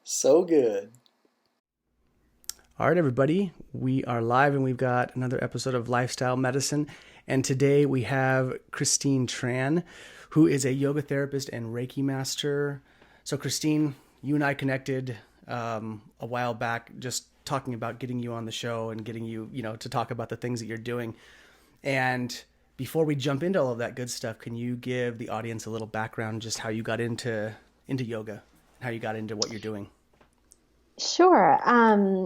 So good. All right, everybody, we are live and we've got another episode of Lifestyle Medicine. And today we have Christine Tran, who is a yoga therapist and Reiki Master. So, Christine, you and I connected a while back, just talking about getting you on the show and getting you, to talk about the things that you're doing. And before we jump into all of that good stuff, can you give the audience a little background, just how you got into yoga, how you got into what you're doing? Sure.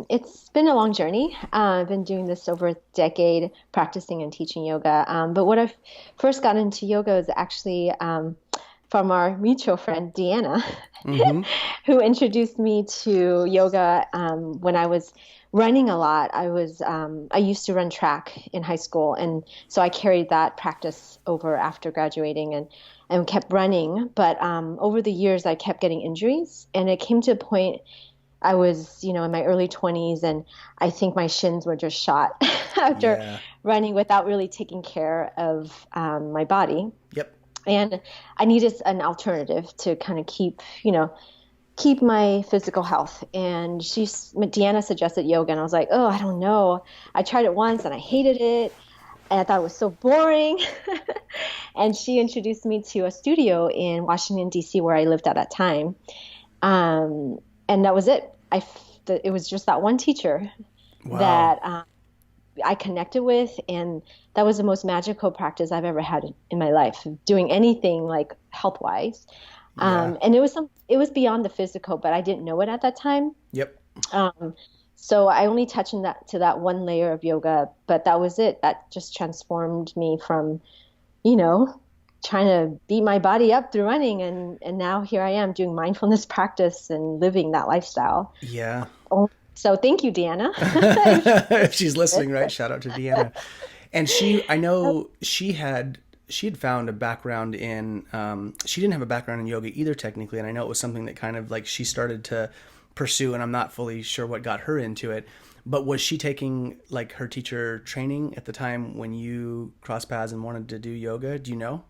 It's been a long journey. I've been doing this over a decade, practicing and teaching yoga. But what I first got into yoga is actually from our mutual friend, Deanna, Mm-hmm. who introduced me to yoga when I was running a lot. I used to run track in high school, and so I carried that practice over after graduating and kept running. But over the years, I kept getting injuries, and it came to a point. I was, in my early 20s, and I think my shins were just shot after Yeah. running without really taking care of my body. Yep. And I needed an alternative to kind of keep my physical health. And Deanna suggested yoga, and I was like, oh, I don't know. I tried it once, and I hated it, and I thought it was so boring. And she introduced me to a studio in Washington, D.C., where I lived at that time. And that was it. It was just that one teacher Wow. that I connected with, and that was the most magical practice I've ever had in my life, doing anything like health-wise. Yeah. And it was beyond the physical, but I didn't know it at that time. Yep. So I only touched to that one layer of yoga, but that was it. That just transformed me from, trying to beat my body up through running, and now here I am doing mindfulness practice and living that lifestyle. Yeah. So thank you, Deanna. If she's listening, right? Shout out to Deanna. And I know she had found a background in, she didn't have a background in yoga either technically. And I know it was something that kind of like she started to pursue, and I'm not fully sure what got her into it, but was she taking like her teacher training at the time when you crossed paths and wanted to do yoga? Do you know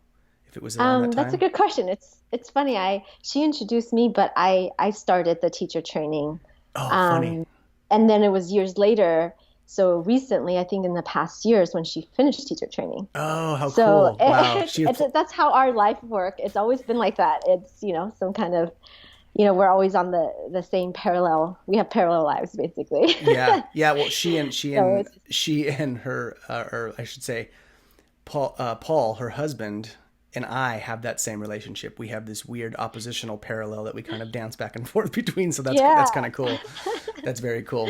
if it was around that That's a time? good question. It's funny. She introduced me, but I started the teacher training. Oh, funny. Um, and then it was years later. So recently, I think in the past years when she finished teacher training. Oh, how So cool. Wow. that's how our life work. It's always been like that. It's, some kind of, we're always on the same parallel. We have parallel lives basically. Yeah. Yeah. Well, So it's, she and her, or I should say, Paul, her husband, and I have that same relationship. We have this weird oppositional parallel that we kind of dance back and forth between. So that's yeah. kind of cool. That's very cool.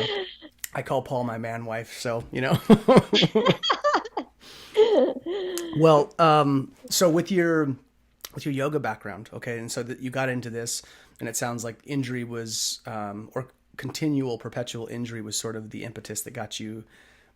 I call Paul my man wife. So, well, so with your yoga background, okay, and so that you got into this, and it sounds like injury was, or continual perpetual injury was sort of the impetus that got you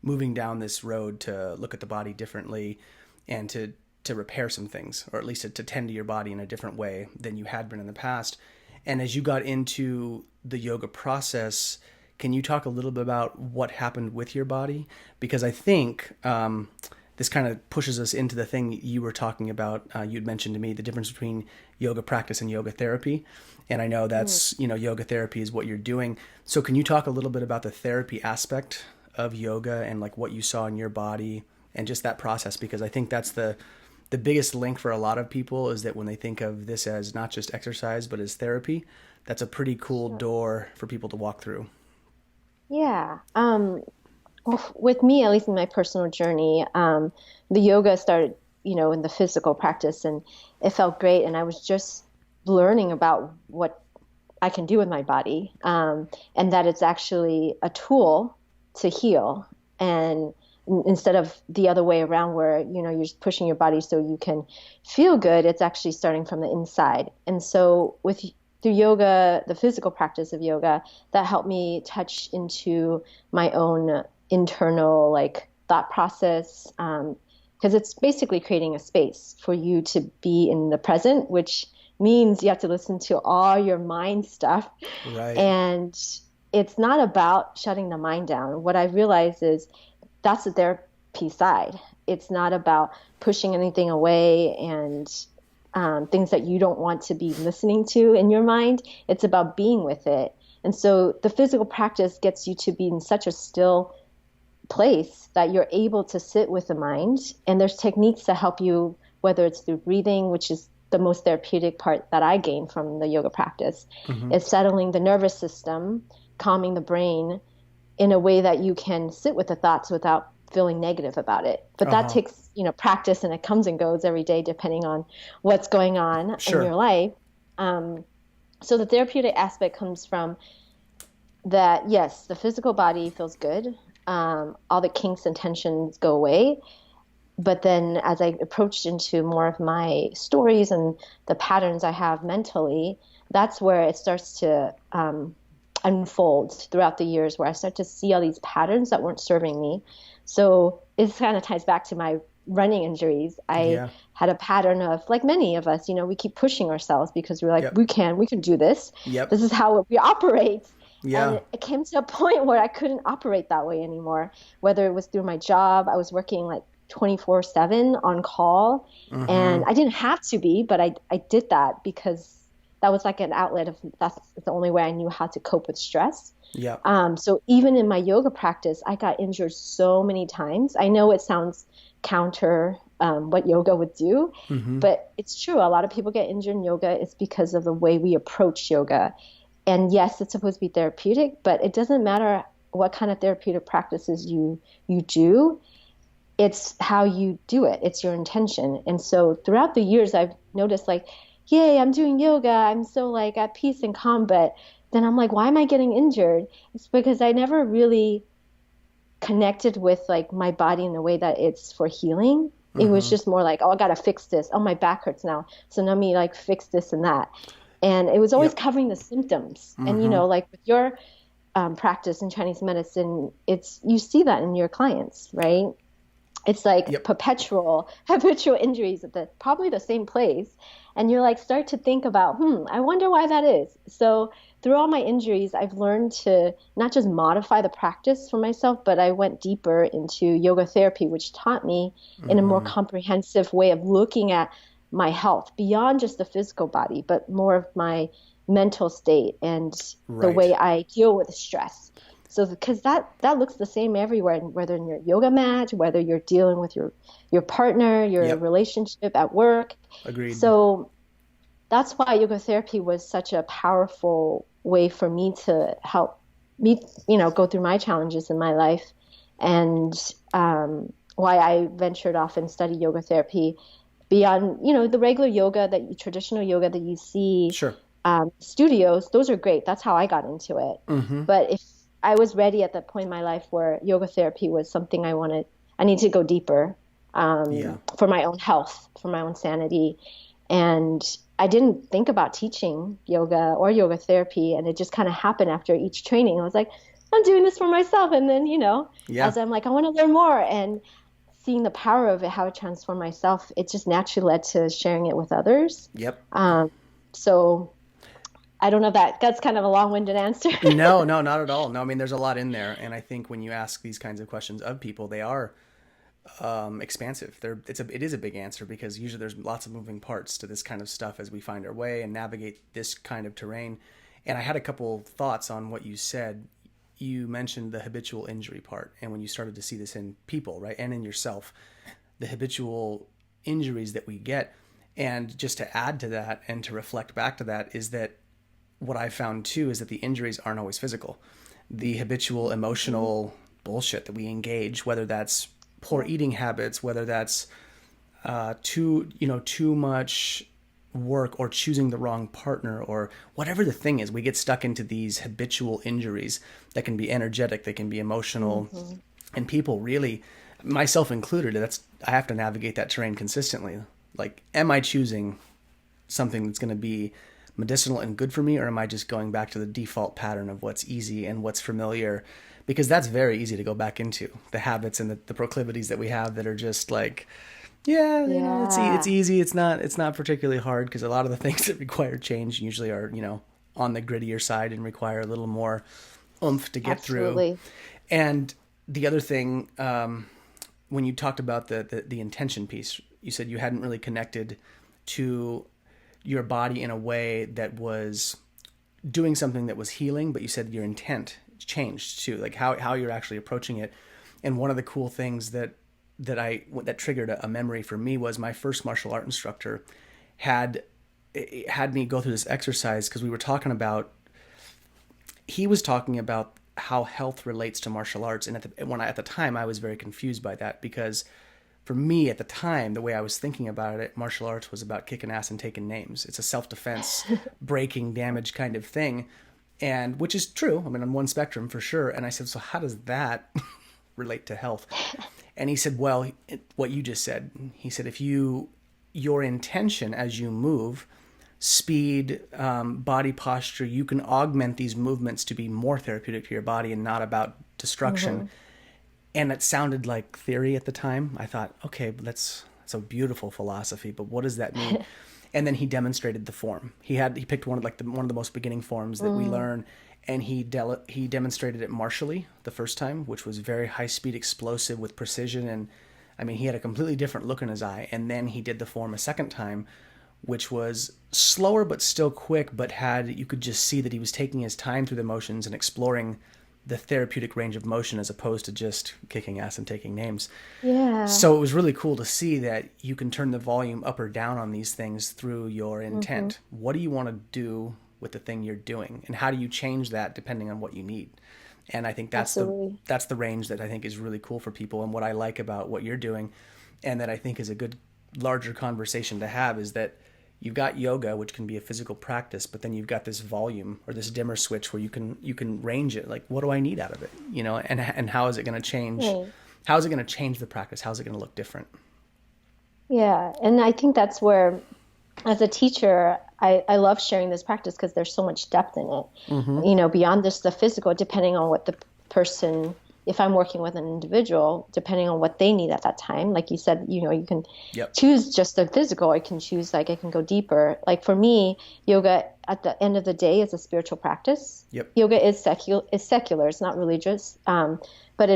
moving down this road to look at the body differently and to repair some things, or at least to tend to your body in a different way than you had been in the past. And as you got into the yoga process, can you talk a little bit about what happened with your body? Because I think this kind of pushes us into the thing you were talking about. You'd mentioned to me the difference between yoga practice and yoga therapy. And I know that's, yoga therapy is what you're doing. So can you talk a little bit about the therapy aspect of yoga and like what you saw in your body and just that process? Because I think that's the biggest link for a lot of people, is that when they think of this as not just exercise, but as therapy, that's a pretty cool Sure. door for people to walk through. Yeah. Well, with me, at least in my personal journey, the yoga started, in the physical practice, and it felt great. And I was just learning about what I can do with my body, and that it's actually a tool to heal. And instead of the other way around where, you're just pushing your body so you can feel good, it's actually starting from the inside. And so through yoga, the physical practice of yoga, that helped me touch into my own internal like thought process, because it's basically creating a space for you to be in the present, which means you have to listen to all your mind stuff. Right. And it's not about shutting the mind down. What I realized is that's the therapy side. It's not about pushing anything away and things that you don't want to be listening to in your mind. It's about being with it. And so the physical practice gets you to be in such a still place that you're able to sit with the mind. And there's techniques to help you, whether it's through breathing, which is the most therapeutic part that I gained from the yoga practice, is settling the nervous system, calming the brain in a way that you can sit with the thoughts without feeling negative about it. But that takes, practice, and it comes and goes every day depending on what's going on in your life. So the therapeutic aspect comes from that, yes, the physical body feels good. All the kinks and tensions go away. But then as I approached into more of my stories and the patterns I have mentally, that's where it starts to unfold throughout the years, where I start to see all these patterns that weren't serving me. So it kind of ties back to my running injuries. I had a pattern of, like many of us, we keep pushing ourselves because we're like, we can do this. This is how we operate. And it came to a point where I couldn't operate that way anymore, whether it was through my job. I was working like 24/7 on call, and I didn't have to be, but I did that because that was like an outlet of, that's the only way I knew how to cope with stress. So even in my yoga practice, I got injured so many times. I know it sounds counter what yoga would do, but it's true. A lot of people get injured in yoga. It's because of the way we approach yoga. And yes, it's supposed to be therapeutic, but it doesn't matter what kind of therapeutic practices you do. It's how you do it. It's your intention. And so throughout the years, I've noticed like, yay, I'm doing yoga. I'm so like at peace and calm. But then I'm like, why am I getting injured? It's because I never really connected with like my body in the way that it's for healing. It was just more like, oh, I got to fix this. Oh, my back hurts now. So let me like fix this and that. And it was always covering the symptoms. And, like with your practice in Chinese medicine, you see that in your clients, right? It's like habitual injuries at probably the same place. And you're like, start to think about, I wonder why that is. So through all my injuries, I've learned to not just modify the practice for myself, but I went deeper into yoga therapy, which taught me in a more comprehensive way of looking at my health beyond just the physical body, but more of my mental state and the way I deal with stress. So because that looks the same everywhere, whether in your yoga mat, whether you're dealing with your partner, your relationship at work. Agreed. So that's why yoga therapy was such a powerful way for me to help me, go through my challenges in my life, and why I ventured off and studied yoga therapy beyond, the regular yoga, traditional yoga that you see. Studios. Those are great. That's how I got into it. But if I was ready at that point in my life where yoga therapy was something I need to go deeper for my own health, for my own sanity. And I didn't think about teaching yoga or yoga therapy. And it just kind of happened after each training. I was like, I'm doing this for myself. And then, as I'm like, I want to learn more, and seeing the power of it, how it transformed myself, it just naturally led to sharing it with others. So I don't know if that's kind of a long-winded answer. No, not at all. No, I mean, there's a lot in there. And I think when you ask these kinds of questions of people, they are expansive. It is a big answer, because usually there's lots of moving parts to this kind of stuff as we find our way and navigate this kind of terrain. And I had a couple thoughts on what you said. You mentioned the habitual injury part, and when you started to see this in people, right, and in yourself, the habitual injuries that we get. And just to add to that and to reflect back to that is that what I found too is that the injuries aren't always physical. The habitual emotional bullshit that we engage, whether that's poor eating habits, whether that's too much work, or choosing the wrong partner, or whatever the thing is, we get stuck into these habitual injuries that can be energetic, they can be emotional, and people really, myself included, I have to navigate that terrain consistently. Like, am I choosing something that's going to be medicinal and good for me, or am I just going back to the default pattern of what's easy and what's familiar? Because that's very easy to go back into, the habits and the proclivities that we have that are just like, it's easy. It's not particularly hard, because a lot of the things that require change usually are, on the grittier side and require a little more oomph to get through. And the other thing, when you talked about the intention piece, you said you hadn't really connected to your body in a way that was doing something that was healing, but you said your intent changed too, like how you're actually approaching it. And one of the cool things that triggered a memory for me was my first martial art instructor had me go through this exercise, because he was talking about how health relates to martial arts. And at the time, I was very confused by that, because for me at the time, the way I was thinking about it, martial arts was about kicking ass and taking names. It's a self-defense, breaking damage kind of thing. And which is true. I mean, on one spectrum for sure. And I said, so how does that relate to health? And he said, well, what you just said. He said, if your intention as you move, speed, body posture, you can augment these movements to be more therapeutic to your body and not about destruction. Mm-hmm. And it sounded like theory at the time. I thought, okay, that's a beautiful philosophy, but what does that mean? And then he demonstrated the form. He picked one of the most beginning forms that we learn, and he demonstrated it martially the first time, which was very high speed, explosive with precision. And I mean, he had a completely different look in his eye. And then he did the form a second time, which was slower but still quick, but you could just see that he was taking his time through the motions and exploring the therapeutic range of motion as opposed to just kicking ass and taking names. Yeah. So it was really cool to see that you can turn the volume up or down on these things through your intent. Mm-hmm. What do you want to do with the thing you're doing? And how do you change that depending on what you need? And I think that's the range that I think is really cool for people. And what I like about what you're doing, and that I think is a good larger conversation to have, is that you've got yoga, which can be a physical practice, but then you've got this volume or this dimmer switch where you can range it. Like, what do I need out of it? And how is it going to change? Right. How is it going to change the practice? How is it going to look different? Yeah. And I think that's where, as a teacher, I love sharing this practice because there's so much depth in it, mm-hmm. Beyond just the physical, depending on what the person, if I'm working with an individual, depending on what they need at that time. Like you said, you can choose just the physical. I can choose, I can go deeper. Like for me, yoga at the end of the day is a spiritual practice. Yep. Yoga is secular. It's not religious. But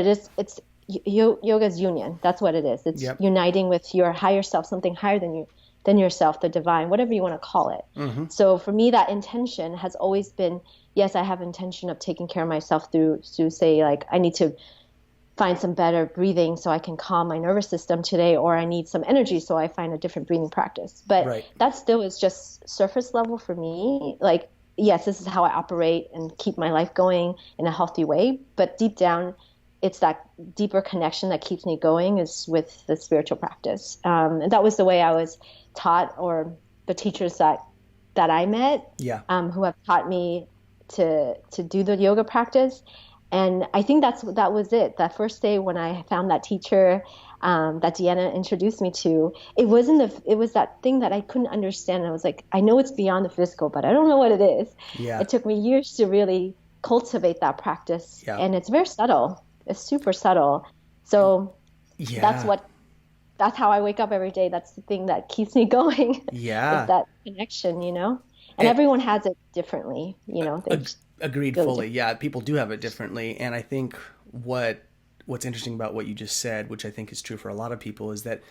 yoga is union. That's what it is. It's uniting with your higher self, something higher than yourself, the divine, whatever you want to call it. Mm-hmm. So for me, that intention has always been, yes, I have intention of taking care of myself through say, like, I need to find some better breathing so I can calm my nervous system today, or I need some energy so I find a different breathing practice. But that still is just surface level for me. Like, yes, this is how I operate and keep my life going in a healthy way. But deep down, it's that deeper connection that keeps me going is with the spiritual practice. And that was the way I was taught, or the teachers that I met, who have taught me to do the yoga practice. And I think that was it. That first day when I found that teacher that Deanna introduced me to, it was that thing that I couldn't understand. I was like, I know it's beyond the physical, but I don't know what it is. Yeah. It took me years to really cultivate that practice. Yeah. And it's very subtle. It's super subtle. So that's how I wake up every day. That's the thing that keeps me going. Yeah. Is that connection, And everyone has it differently, Agreed fully. Yeah, people do have it differently. And I think what's interesting about what you just said, which I think is true for a lot of people, is that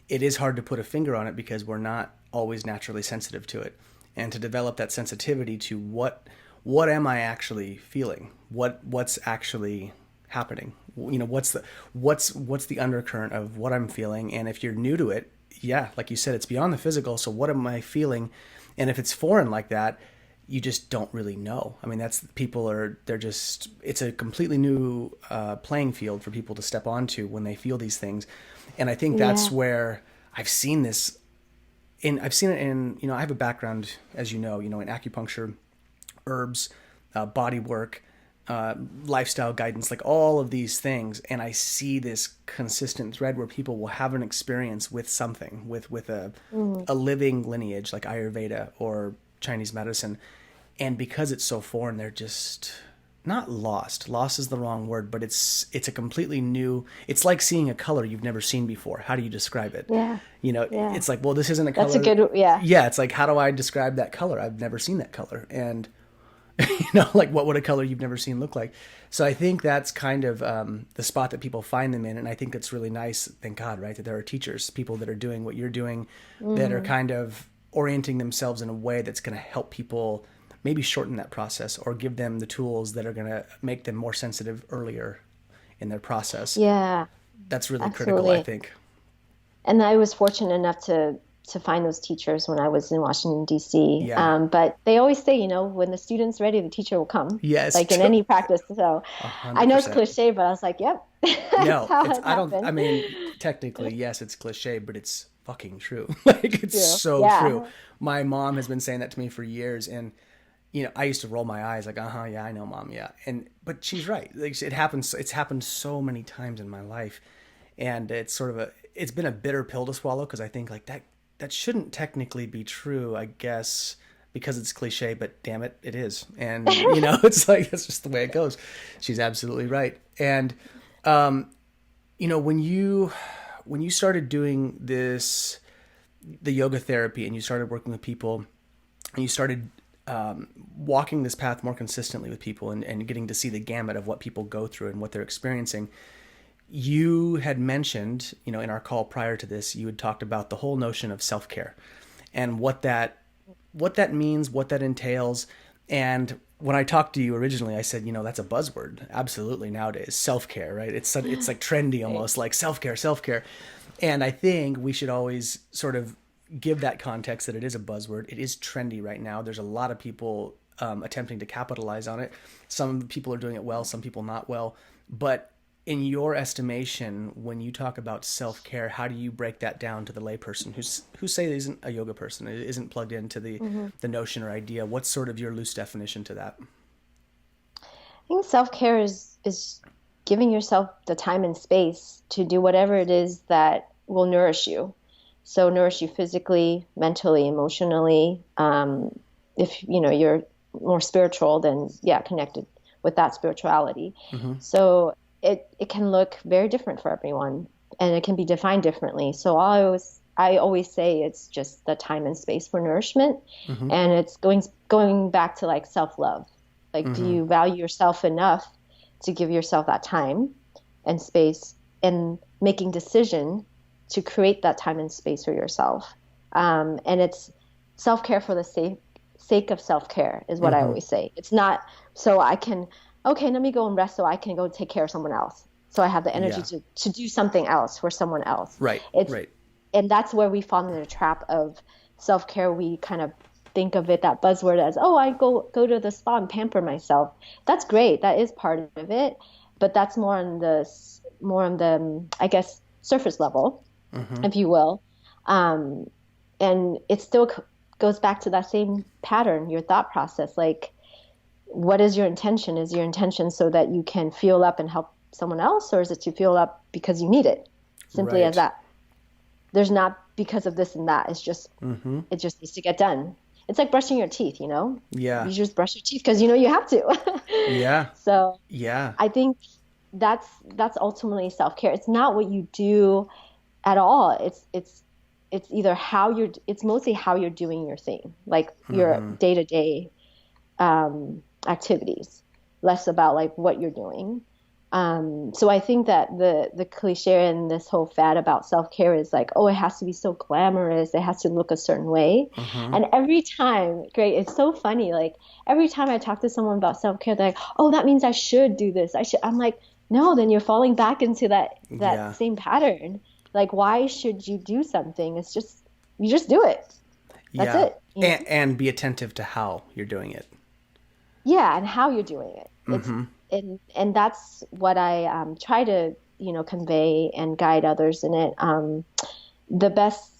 it is hard to put a finger on it because we're not always naturally sensitive to it. And to develop that sensitivity to what am I actually feeling? What's actually happening? What's the undercurrent of what I'm feeling? And if you're new to it, like you said, it's beyond the physical. So what am I feeling? And if it's foreign like that, you just don't really know. I mean, it's a completely new playing field for people to step onto when they feel these things. And I think that's where I've seen this I've seen it in, I have a background, as in acupuncture, herbs, body work, lifestyle guidance, like all of these things. And I see this consistent thread where people will have an experience with something, with a living lineage like Ayurveda or Chinese medicine. And because it's so foreign, they're just not lost. Lost is the wrong word, but it's a completely new, it's like seeing a color you've never seen before. How do you describe it? Yeah. It's like, well, this isn't a color. That's a good, Yeah. It's like, how do I describe that color? I've never seen that color. And like what would a color you've never seen look like? So I think that's kind of the spot that people find them in. And I think it's really nice, thank God, right, that there are teachers, people that are doing what you're doing, that are kind of orienting themselves in a way that's going to help people maybe shorten that process or give them the tools that are going to make them more sensitive earlier in their process. Yeah, That's really critical, I absolutely. think. And I was fortunate enough to find those teachers when I was in Washington, D.C. Yeah. But they always say, when the student's ready, the teacher will come, Yes. like in any practice. So A I hundred know it's percent. cliche, but I was like, yep, that's No, how it's, it I don't, I happened. mean, technically, yes, it's cliche, but it's fucking true. Like, it's True. so true. Yeah. My mom has been saying that to me for years. And, I used to roll my eyes like, yeah, I know, mom. Yeah. But she's right. Like, it's happened so many times in my life. And it's sort of it's been a bitter pill to swallow because I think like that shouldn't technically be true, I guess, because it's cliche, but damn it, it is. And, it's like, that's just the way it goes. She's absolutely right. And, when you started doing the yoga therapy and you started working with people and you started walking this path more consistently with people and getting to see the gamut of what people go through and what they're experiencing, you had mentioned, in our call prior to this, you had talked about the whole notion of self-care and what that means, what that entails. And when I talked to you originally, I said, that's a buzzword. Absolutely, nowadays, self-care, right? It's like trendy Right. almost, like self-care, self-care. And I think we should always sort of give that context that it is a buzzword. It is trendy right now. There's a lot of people attempting to capitalize on it. Some people are doing it well, some people not well. But in your estimation, when you talk about self-care, how do you break that down to the layperson who say isn't a yoga person, isn't plugged into Hmm. the notion or idea? What's sort of your loose definition to that? I think self-care is giving yourself the time and space to do whatever it is that will nourish you. So nourish you physically, mentally, emotionally. If you're more spiritual, then yeah, connected with that spirituality. Mm-hmm. So it can look very different for everyone, and it can be defined differently. So I always say it's just the time and space for nourishment, Mm-hmm. and it's going back to like self-love. Like, do Mm-hmm. you value yourself enough to give yourself that time and space and making decision to create that time and space for yourself? And it's self-care for the sake of self-care is what I Mm-hmm. always say. It's not so I can, okay, let me go and rest so I can go take care of someone else. So I have the energy Yeah. to do something else for someone else. Right. It's Right. and that's where we fall into the trap of self-care. We kind of think of it, that buzzword, as, oh, I go to the spa and pamper myself. That's great. That is part of it, but that's more on the I guess surface level, Mm-hmm. if you will. Um, and it still goes back to that same pattern, your thought process. Like, what is your intention? Is your intention so that you can fuel up and help someone else, or is it to fuel up because you need it? Simply as Right. that. There's not because of this and that. It's just Mm-hmm. it just needs to get done. It's like brushing your teeth, Yeah. You just brush your teeth because you have to. Yeah. So Yeah. I think that's ultimately self-care. It's not what you do at all. It's either it's mostly how you're doing your thing, like your Mm-hmm. day-to-day activities, less about like what you're doing. So I think that the cliche and this whole fad about self-care is like, oh, it has to be so glamorous, it has to look a certain way. Mm-hmm. And every time, great, it's so funny. Like every time I talk to someone about self-care, they're like, oh, that means I should do this. I should. I'm like, no, then you're falling back into that Yeah. same pattern. Like, why should you do something? It's just you just do it. That's Yeah. it. And be attentive to how you're doing it. Yeah, and how you're doing it. It's Mm-hmm. and that's what I try to convey and guide others in it. The best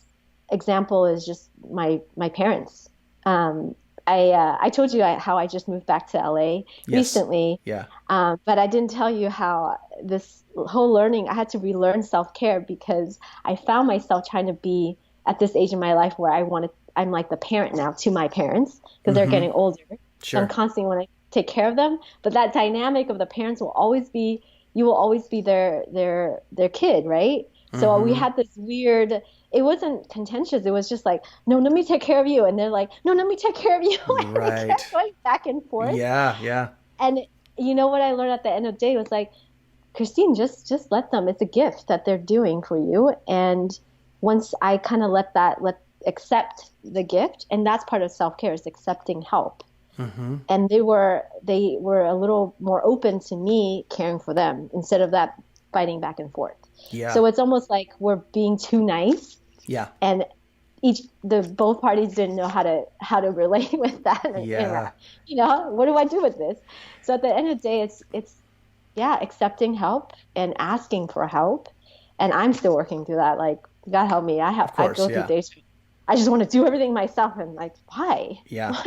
example is just my parents. I told you how I just moved back to LA Yes. recently, Yeah. but I didn't tell you how this whole learning, I had to relearn self-care because I found myself trying to be at this age in my life where I'm like the parent now to my parents because they're Mm-hmm. getting older. So I'm Sure. constantly want to take care of them, but that dynamic of the parents will always be, you will always be their kid, right? So we Mm-hmm. had this weird, it wasn't contentious. It was just like, no, let me take care of you. And they're like, no, let me take care of you. And we Right. kept going back and forth. Yeah. Yeah. And you know what I learned at the end of the day was like, Christine, just let them. It's a gift that they're doing for you. And once I kind of let accept the gift. And that's part of self-care, is accepting help. Mm-hmm. And they were a little more open to me caring for them instead of that fighting back and forth. Yeah. So it's almost like we're being too nice, Yeah. and both parties didn't know how to relate with that and Yeah. interact. What do I do with this? So at the end of the day, it's yeah, accepting help and asking for help. And I'm still working through that. Like, God help me. Of I course. go through Yeah. days I just want to do everything myself, and like, why? Yeah. Why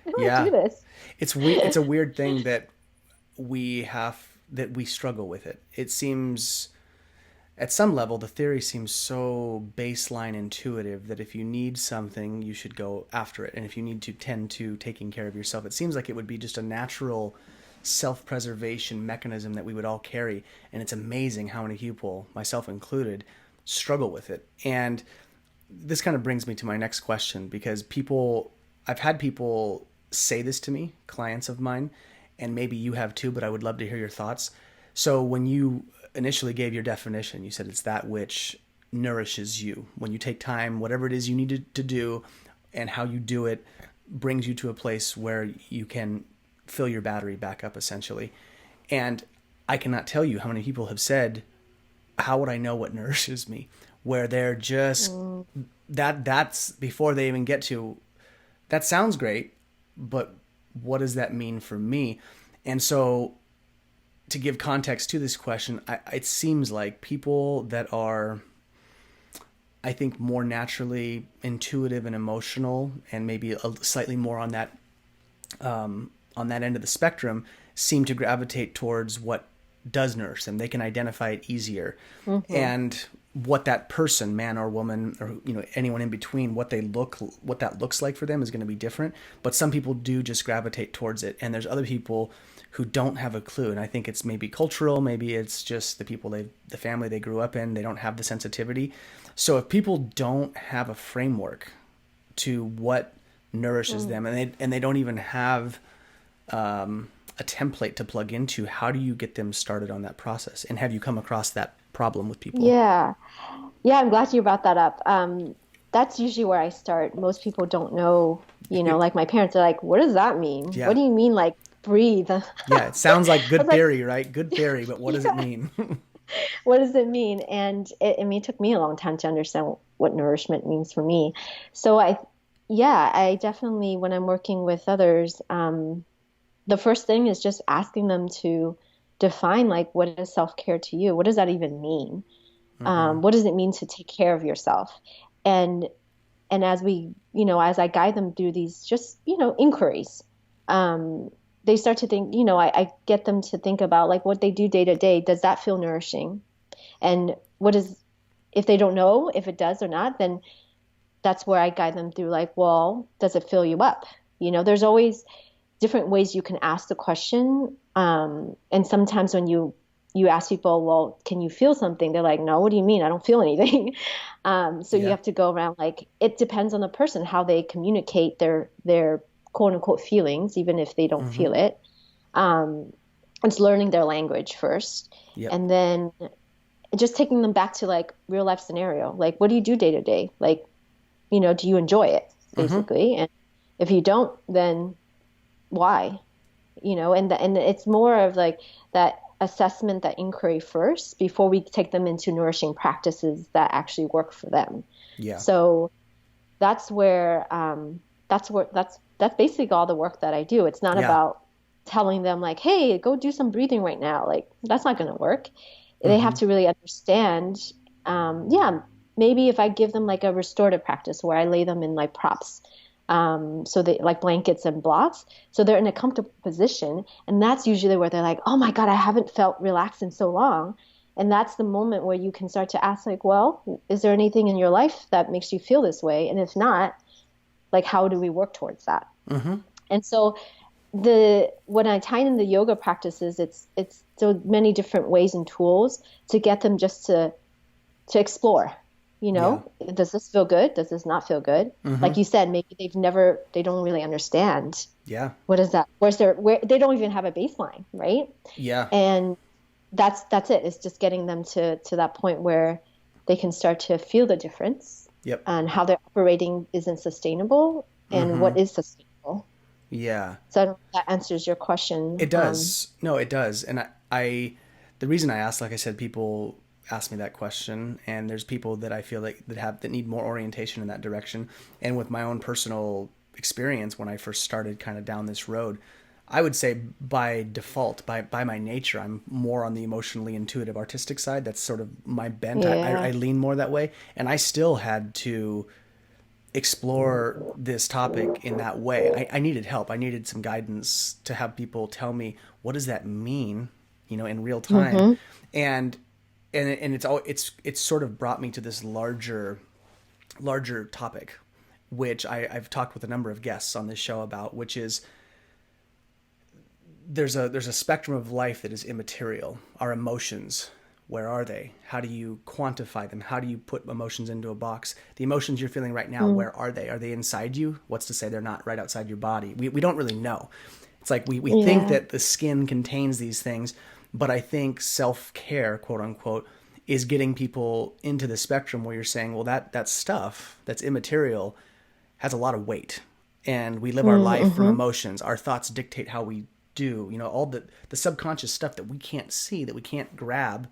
do I Yeah. do this? It's a weird thing that we struggle with it. It seems at some level the theory seems so baseline intuitive that if you need something you should go after it, and if you need to tend to taking care of yourself, it seems like it would be just a natural self-preservation mechanism that we would all carry. And it's amazing how many people, myself included, struggle with it. And this kind of brings me to my next question, because I've had people say this to me, clients of mine, and maybe you have too, but I would love to hear your thoughts. So when you initially gave your definition, you said it's that which nourishes you. When you take time, whatever it is you need to do and how you do it brings you to a place where you can fill your battery back up, essentially. And I cannot tell you how many people have said, how would I know what nourishes me? Where they're just that's before they even get to, that sounds great, but what does that mean for me? And so to give context to this question, it seems like people that are, I think, more naturally intuitive and emotional, and maybe slightly more on that end of the spectrum, seem to gravitate towards what does nourish them. They can identify it easier. Mm-hmm. And what that person, man or woman, or anyone in between, what that looks like for them is going to be different. But some people do just gravitate towards it, and there's other people who don't have a clue. And I think it's maybe cultural, maybe it's just the family they grew up in, they don't have the sensitivity. So if people don't have a framework to what nourishes them, and they don't even have a template to plug into, how do you get them started on that process? And have you come across that problem with people? Yeah. Yeah, I'm glad you brought that up. That's usually where I start. Most people don't know, like my parents are like, what does that mean? Yeah. What do you mean, like, breathe? Yeah, it sounds like good I was like, theory, right? Good theory, but what does it mean? what does it mean? And it took me a long time to understand what nourishment means for me. So I definitely, when I'm working with others, the first thing is just asking them to define, like, what is self-care to you? What does that even mean? Mm-hmm. What does it mean to take care of yourself? And as as I guide them through these just, inquiries, they start to think, I get them to think about, like, what they do day to day. Does that feel nourishing? And if they don't know if it does or not, then that's where I guide them through, like, well, does it fill you up? There's always different ways you can ask the question. And sometimes when you ask people, well, can you feel something? They're like, no, what do you mean? I don't feel anything. You have to go around, like, it depends on the person, how they communicate their quote unquote feelings, even if they don't feel it. It's learning their language first. Yep. And then just taking them back to, like, real life scenario. Like, what do you do day to day? Like, do you enjoy it, basically? And if you don't, then why? And it's more of, like, that assessment, that inquiry first, before we take them into nourishing practices that actually work for them. Yeah. So that's where that's basically all the work that I do. It's not about telling them, like, hey, go do some breathing right now. Like, that's not going to work. They have to really understand. Maybe if I give them, like, a restorative practice where I lay them in, like, props, so they, like, blankets and blocks, so they're in a comfortable position, and that's usually where they're like, oh my God, I haven't felt relaxed in so long. And that's the moment where you can start to ask, like, well, is there anything in your life that makes you feel this way? And if not, like, how do we work towards that? And so when I tie in the yoga practices, it's so many different ways and tools to get them just to explore. Does this feel good? Does this not feel good? Like you said, maybe they don't really understand. Yeah. What is that? Where they don't even have a baseline, right? Yeah. And that's it. It's just getting them to that point where they can start to feel the difference. Yep. and how they're operating isn't sustainable and Mm-hmm. what is sustainable. Yeah. So I don't know if that answers your It question. does. No, it does. And the reason I asked, like I said, people ask me that question, and there's people that I feel like that need more orientation in that direction. And with my own personal experience, when I first started kind of down this road, I would say by default, by my nature, I'm more on the emotionally intuitive artistic side. That's sort of my bent. I Yeah. lean more that way, and I still had to explore this topic in that way. I needed help. I needed some guidance to have people tell me, what does that mean, in real time. Mm-hmm. And it's sort of brought me to this larger topic, which I've talked with a number of guests on this show about, which is there's a spectrum of life that is immaterial. Our emotions, where are they? How do you quantify them? How do you put emotions into a box? The emotions you're feeling right now, where are they? Are they inside you? What's to say they're not right outside your body? We don't really know. It's like we think Yeah. that the skin contains these things, but I think self-care, quote unquote, is getting people into the spectrum where you're saying, well, that stuff that's immaterial has a lot of weight, and we live our life from Mm-hmm. emotions. Our thoughts dictate how we do. All the subconscious stuff that we can't see, that we can't grab,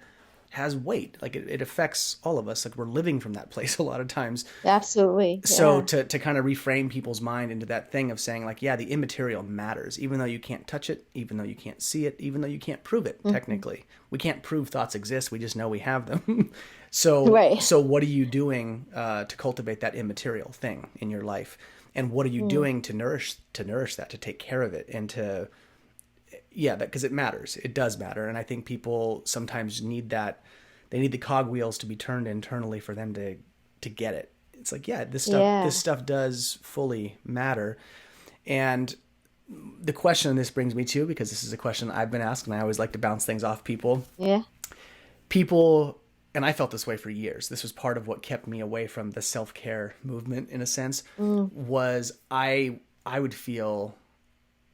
has weight. Like it affects all of us. Like we're living from that place a lot of times. Absolutely. So Yeah. to kind of reframe people's mind into that thing of saying like, yeah, the immaterial matters, even though you can't touch it, even though you can't see it, even though you can't prove it. Hmm. Technically, we can't prove thoughts exist. We just know we have them. so Right. so what are you doing to cultivate that immaterial thing in your life? And what are you Mm. doing to nourish that, to take care of it, and to yeah, that because it matters. It does matter, and I think people sometimes need that. They need the cogwheels to be turned internally for them to get it. It's like, yeah, this Yeah. stuff does fully matter. And the question this brings me to, because this is a question I've been asked, and I always like to bounce things off people. Yeah. People, and I felt this way for years. This was part of what kept me away from the self-care movement, in a sense, Mm. was I would feel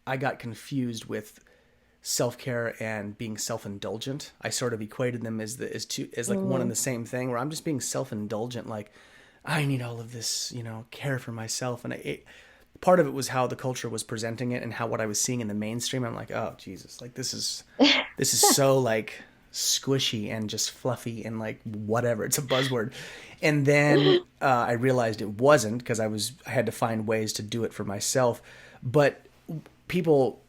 I got confused with self-care and being self-indulgent. I sort of equated them as like one and Mm. the same thing, where I'm just being self-indulgent, like I need all of this, care for myself. And part of it was how the culture was presenting it and how what I was seeing in the mainstream. I'm like, oh Jesus, like this is so like squishy and just fluffy and like whatever. It's a buzzword. And then I realized it wasn't, because I had to find ways to do it for myself. But people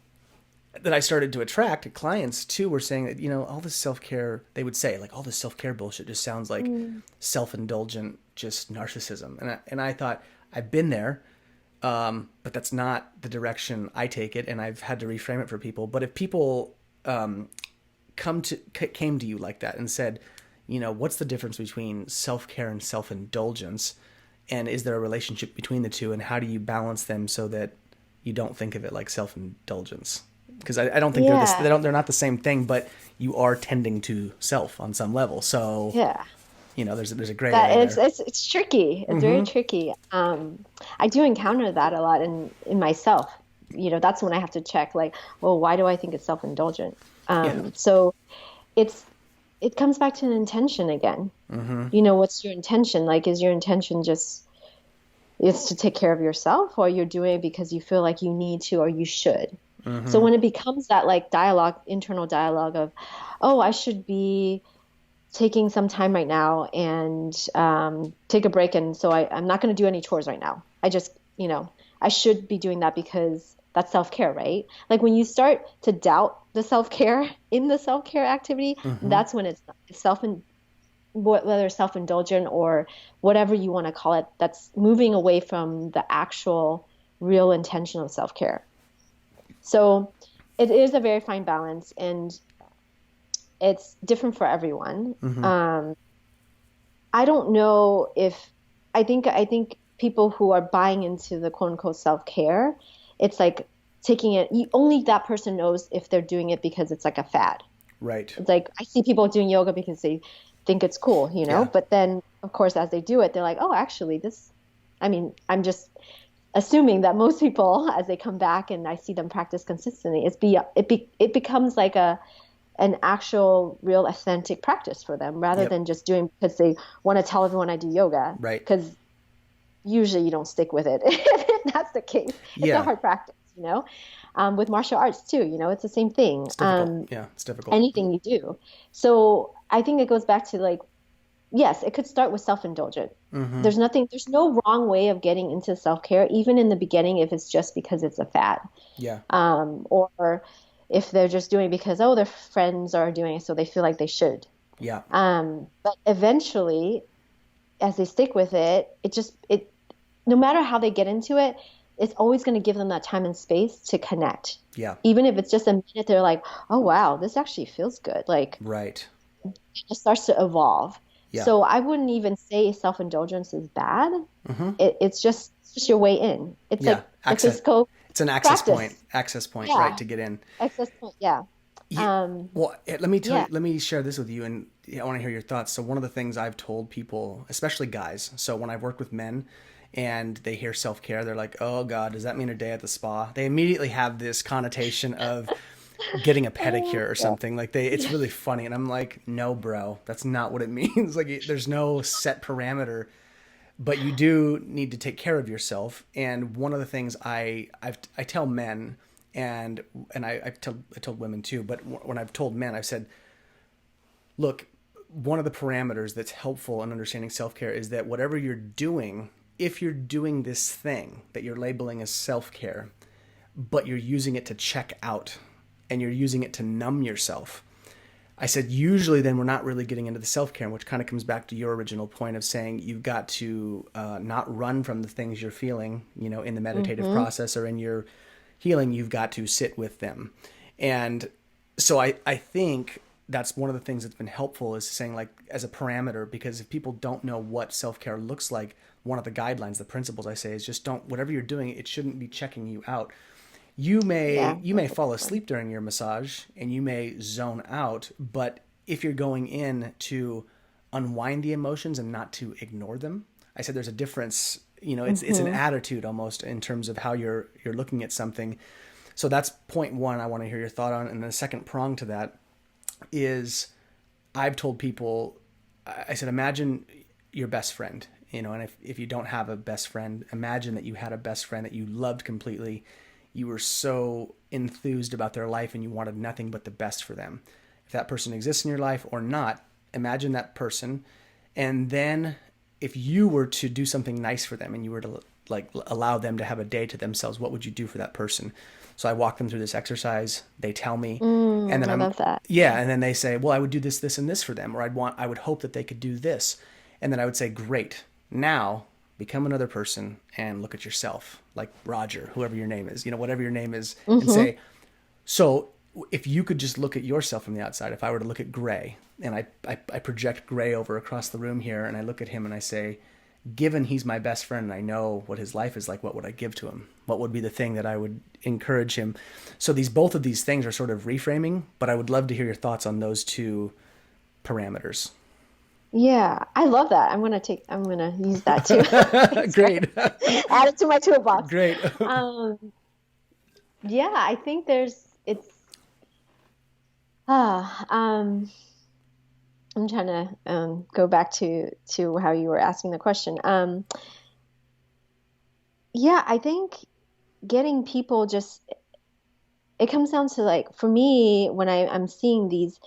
that I started to attract, clients too, were saying that, all this self-care, they would say like all this self-care bullshit just sounds like Mm. self-indulgent, just narcissism. And I thought, I've been there, but that's not the direction I take it. And I've had to reframe it for people. But if people came to you like that and said, what's the difference between self-care and self-indulgence? And is there a relationship between the two? And how do you balance them so that you don't think of it like self-indulgence? Because I don't think Yeah. they're not the same thing, but you are tending to self on some level. So, Yeah. there's a gray That area there. it's tricky. It's very Mm-hmm. tricky. I do encounter that a lot in myself. That's when I have to check, like, well, why do I think it's self-indulgent? Yeah. So it's it comes back to an intention again. Mm-hmm. What's your intention? Like, is your intention just is to take care of yourself, or you're doing it because you feel like you need to or you should? So Mm-hmm. when it becomes that like dialogue, internal dialogue of, oh, I should be taking some time right now and take a break. And so I'm not going to do any chores right now. I should be doing that because that's self-care, right? Like when you start to doubt the self-care in the self-care activity, Mm-hmm. that's when it's whether it's self-indulgent or whatever you want to call it, that's moving away from the actual real intention of self-care. So it is a very fine balance, and it's different for everyone. Mm-hmm. I don't know if I think people who are buying into the quote unquote self-care, it's like taking it only that person knows if they're doing it because it's like a fad. Right. It's like I see people doing yoga because they think it's cool, Yeah. but then of course as they do it, they're like, oh, actually I'm just assuming that most people as they come back and I see them practice consistently, it becomes like an actual real authentic practice for them rather Yep. than just doing because they want to tell everyone I do yoga Right. because usually you don't stick with it. If that's the case, it's a Yeah. hard practice, you know. With martial arts too, you know, it's the same thing. It's difficult. Yeah. It's difficult. Anything you do. So I think it goes back to like, yes, it could start with self-indulgent. Mm-hmm. There's no wrong way of getting into self-care, even in the beginning, if it's just because it's a fad. Yeah. Or if they're just doing it because, oh, their friends are doing it, so they feel like they should. Yeah. But eventually, as they stick with it, no matter how they get into it, it's always going to give them that time and space to connect. Yeah. Even if it's just a minute, they're like, oh, wow, this actually feels good. Like Right. it starts to evolve. Yeah. So I wouldn't even say self-indulgence is bad. Mm-hmm. It's just your way in. It's Yeah. like the physical It's an access practice. point, Yeah. right, to get in. Access point. Yeah. Yeah. Well, let me tell Yeah. you, let me share this with you, and I want to hear your thoughts. So one of the things I've told people, especially guys, so when I've worked with men and they hear self-care, they're like, oh God, does that mean a day at the spa? They immediately have this connotation of getting a pedicure or something. Like it's really funny. And I'm like, no, bro, that's not what it means. Like there's no set parameter, but you do need to take care of yourself. And one of the things I tell men, and I told women too, but when I've told men, I've said, look, one of the parameters that's helpful in understanding self-care is that whatever you're doing, if you're doing this thing that you're labeling as self-care, but you're using it to check out and you're using it to numb yourself, I said, usually then we're not really getting into the self-care, which kind of comes back to your original point of saying you've got to not run from the things you're feeling, you know, in the meditative process or in your healing. You've got to sit with them. And so I think that's one of the things that's been helpful is saying, like, as a parameter, because if people don't know what self-care looks like, one of the guidelines, the principles I say is just don't, whatever you're doing, it shouldn't be checking you out. You may fall asleep during your massage and you may zone out, but if you're going in to unwind the emotions and not to ignore them, I said there's a difference. You know, it's an attitude almost in terms of how you're looking at something. So that's point one I want to hear your thought on. And the second prong to that is I've told people, I said, imagine your best friend, you know, and if you don't have a best friend, imagine that you had a best friend that you loved completely. You were so enthused about their life and you wanted nothing but the best for them. If that person exists in your life or not, imagine that person. And then if you were to do something nice for them and you were to like allow them to have a day to themselves, what would you do for that person? So I walk them through this exercise. They tell me, and then I love that. Yeah, and then they say, well, I would do this, this, and this for them, or I would hope that they could do this, and then I would say, great. Now become another person and look at yourself, like Roger, whoever your name is, you know, whatever your name is, and say, so if you could just look at yourself from the outside, if I were to look at Gray, and I project Gray over across the room here, and I look at him and I say, given he's my best friend and I know what his life is like, what would I give to him? What would be the thing that I would encourage him? So both of these things are sort of reframing, but I would love to hear your thoughts on those two parameters. Yeah, I love that. I'm gonna use that too. Great. Add it to my toolbox. Great. Yeah, I think I'm trying to go back to how you were asking the question. Yeah, I think getting people it comes down to, like, for me, when I'm seeing these,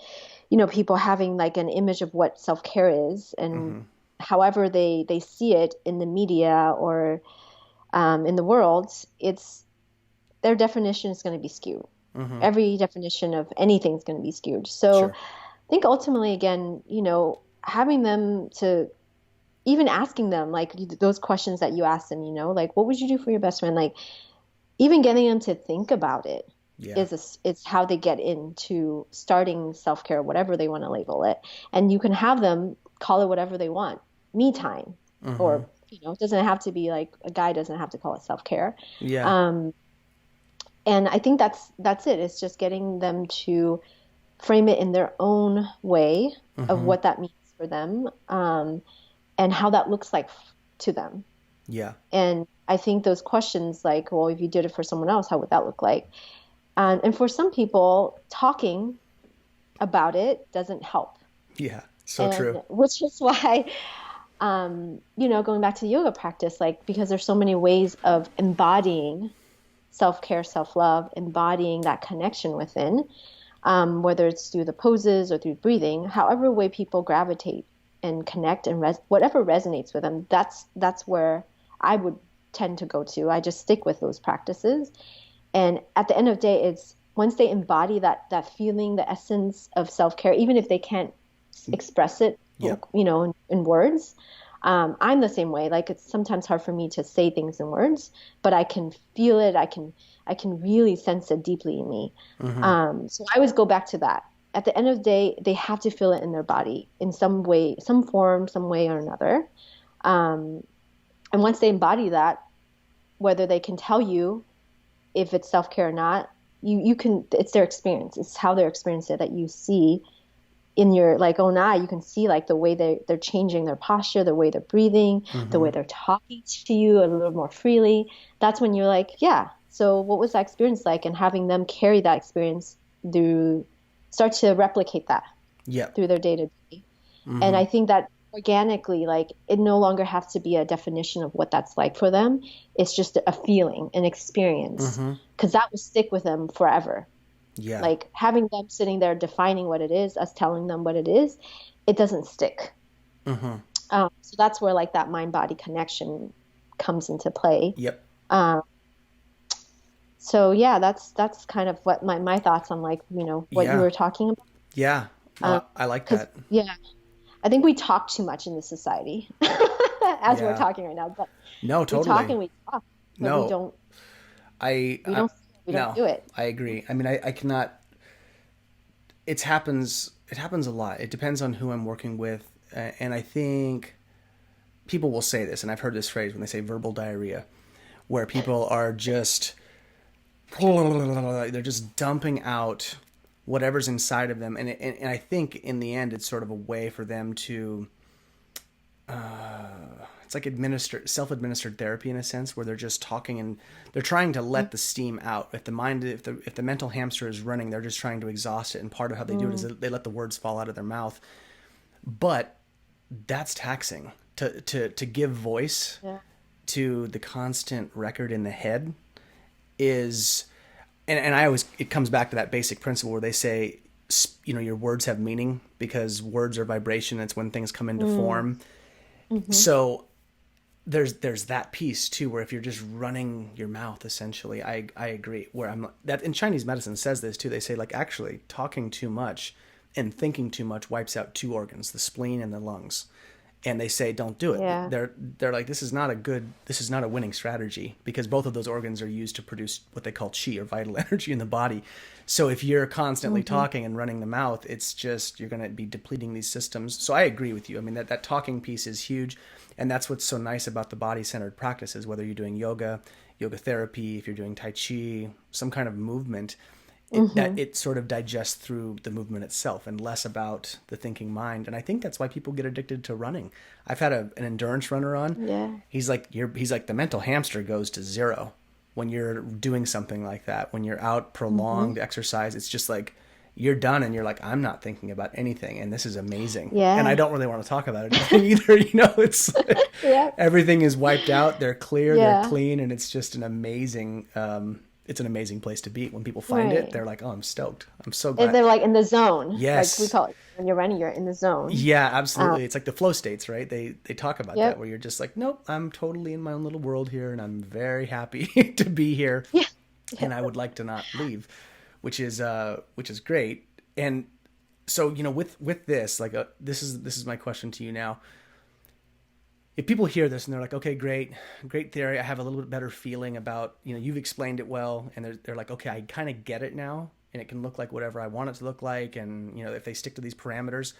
you know, people having like an image of what self-care is, and however they see it in the media or in the world, their definition is going to be skewed. Every definition of anything is going to be skewed. So Sure. I think ultimately, again, you know, having them to even asking them like those questions that you ask them, you know, like, what would you do for your best friend? Like, even getting them to think about it is how they get into starting self-care, whatever they want to label it. And you can have them call it whatever they want, me time, or, you know, it doesn't have to be like, a guy doesn't have to call it self-care. Yeah. And I think that's it. It's just getting them to frame it in their own way of what that means for them, and how that looks like to them. Yeah. And I think those questions like, well, if you did it for someone else, how would that look like? And for some people, talking about it doesn't help. Yeah. So true. Which is why going back to the yoga practice, like, because there's so many ways of embodying self-care, self-love, embodying that connection within, whether it's through the poses or through breathing, however way people gravitate and connect and whatever resonates with them, that's where I would tend to go to. I just stick with those practices. And at the end of the day, it's once they embody that feeling, the essence of self-care, even if they can't express it, Yeah. in words. I'm the same way. Like, it's sometimes hard for me to say things in words, but I can feel it. I can really sense it deeply in me. So I always go back to that. At the end of the day, they have to feel it in their body in some way, some form, some way or another. And once they embody that, whether they can tell you if it's self-care or not, you can, it's their experience. It's how they're experiencing it that you see in your, like, oh, nah, you can see like the way they're changing their posture, the way they're breathing, the way they're talking to you a little more freely. That's when you're like, yeah, so what was that experience like? And having them carry that experience start to replicate that through their day to day. And I think that organically, like, it no longer has to be a definition of what that's like for them. It's just a feeling, an experience, because that will stick with them forever. Yeah. Like, having them sitting there defining what it is, us telling them what it is, it doesn't stick. So that's where, like, that mind-body connection comes into play. Yep. So yeah, that's kind of what my thoughts on, like, what you were talking about. Yeah. I like that. Yeah. I think we talk too much in this society as we're talking right now, but no, totally. we talk and we talk, but no, we don't no, do it. I agree. I mean, I cannot, it happens a lot. It depends on who I'm working with. And I think people will say this, and I've heard this phrase when they say verbal diarrhea, where people are just, they're just dumping out whatever's inside of them. And I think in the end, it's sort of a way for them to, it's like self-administered therapy in a sense, where they're just talking and they're trying to let the steam out. If the mental hamster is running, they're just trying to exhaust it. And part of how they do it is they let the words fall out of their mouth. But that's taxing to give voice to the constant record in the head is, and I always, it comes back to that basic principle where they say, your words have meaning because words are vibration. It's when things come into form. So there's that piece too, where if you're just running your mouth, essentially, I agree. That in Chinese medicine says this too. They say, like, actually talking too much and thinking too much wipes out two organs, the spleen and the lungs. And they say, don't do it. Yeah. They're like, this is not a winning strategy, because both of those organs are used to produce what they call qi, or vital energy in the body. So if you're constantly talking and running the mouth, it's just, you're going to be depleting these systems. So I agree with you. I mean, that talking piece is huge. And that's what's so nice about the body-centered practices, whether you're doing yoga therapy, if you're doing Tai Chi, some kind of movement, that it sort of digests through the movement itself and less about the thinking mind. And I think that's why people get addicted to running. I've had an endurance runner on. Yeah. He's like, the mental hamster goes to zero when you're doing something like that. When you're out prolonged exercise, it's just like, you're done and you're like, I'm not thinking about anything. And this is amazing. Yeah. And I don't really want to talk about it either. It's like, everything is wiped out. They're clear, they're clean. And it's just an amazing, it's an amazing place to be. When people find it, they're like, oh, I'm stoked. I'm so glad. They're like in the zone. Yes. Like we call it, when you're running, you're in the zone. Yeah, absolutely. It's like the flow states, right? They talk about that, where you're just like, nope, I'm totally in my own little world here, and I'm very happy to be here. Yeah. And I would like to not leave, which is great. And so, with this, like, this is my question to you now. If people hear this and they're like, okay, great theory, I have a little bit better feeling about, you've explained it well, and they're like, okay, I kind of get it now, and it can look like whatever I want it to look like, and, if they stick to these parameters.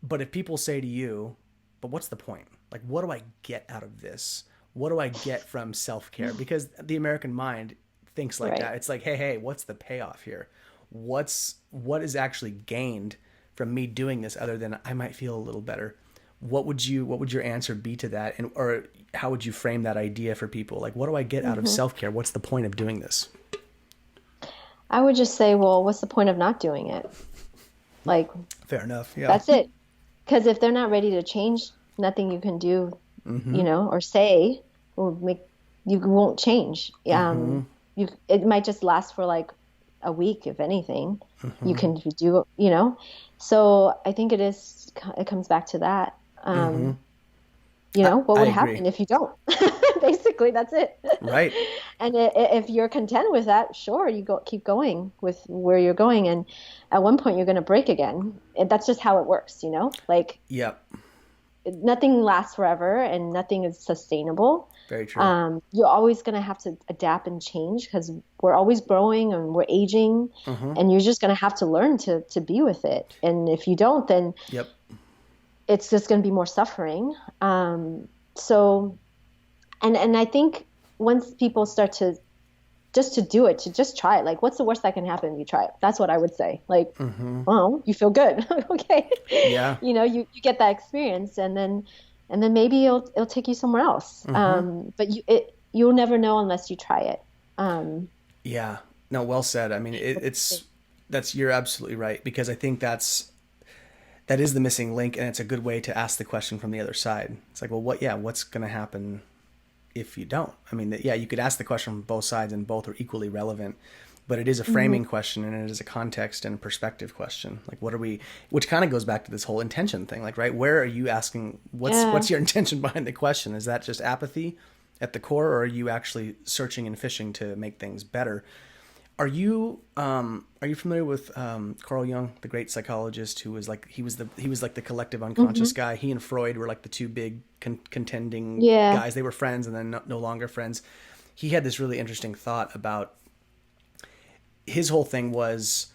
But if people say to you, but what's the point? Like, what do I get out of this? What do I get from self-care? Because the American mind thinks like that. It's like, hey, what's the payoff here? What is actually gained from me doing this, other than I might feel a little better? What would your answer be to that? Or how would you frame that idea for people? Like, what do I get out of self-care? What's the point of doing this? I would just say, well, what's the point of not doing it? Like, fair enough. Yeah. That's it. Because if they're not ready to change nothing you can do, or say will make you won't change. It might just last for like a week, if anything. You can do, So I think it comes back to that. What I would agree. happen if you don't? Basically, that's it. Right. And if you're content with that, sure, keep going with where you're going. And at one point, you're going to break again. That's just how it works, Like Yep. nothing lasts forever, and nothing is sustainable. Very true. You're always going to have to adapt and change because we're always growing and we're aging, and you're just going to have to learn to be with it. And if you don't, then Yep. it's just going to be more suffering. So, and I think once people start to do it, to just try it, like, what's the worst that can happen if you try it? That's what I would say. Like, well, you feel good. Okay. Yeah. You get that experience, and then maybe it'll take you somewhere else. But you'll never know unless you try it. Yeah. No, well said. I mean, you're absolutely right, because I think that is the missing link, and it's a good way to ask the question from the other side. It's like, well, what's going to happen if you don't? I mean, you could ask the question from both sides, and both are equally relevant, but it is a framing question, and it is a context and perspective question. Like, which kind of goes back to this whole intention thing. Like, right, where are you asking, what's your intention behind the question? Is that just apathy at the core, or are you actually searching and fishing to make things better? Are you familiar with Carl Jung, the great psychologist, who was like he was like the collective unconscious guy? He and Freud were like the two big contending guys. They were friends and then no longer friends. He had this really interesting thought about, his whole thing was,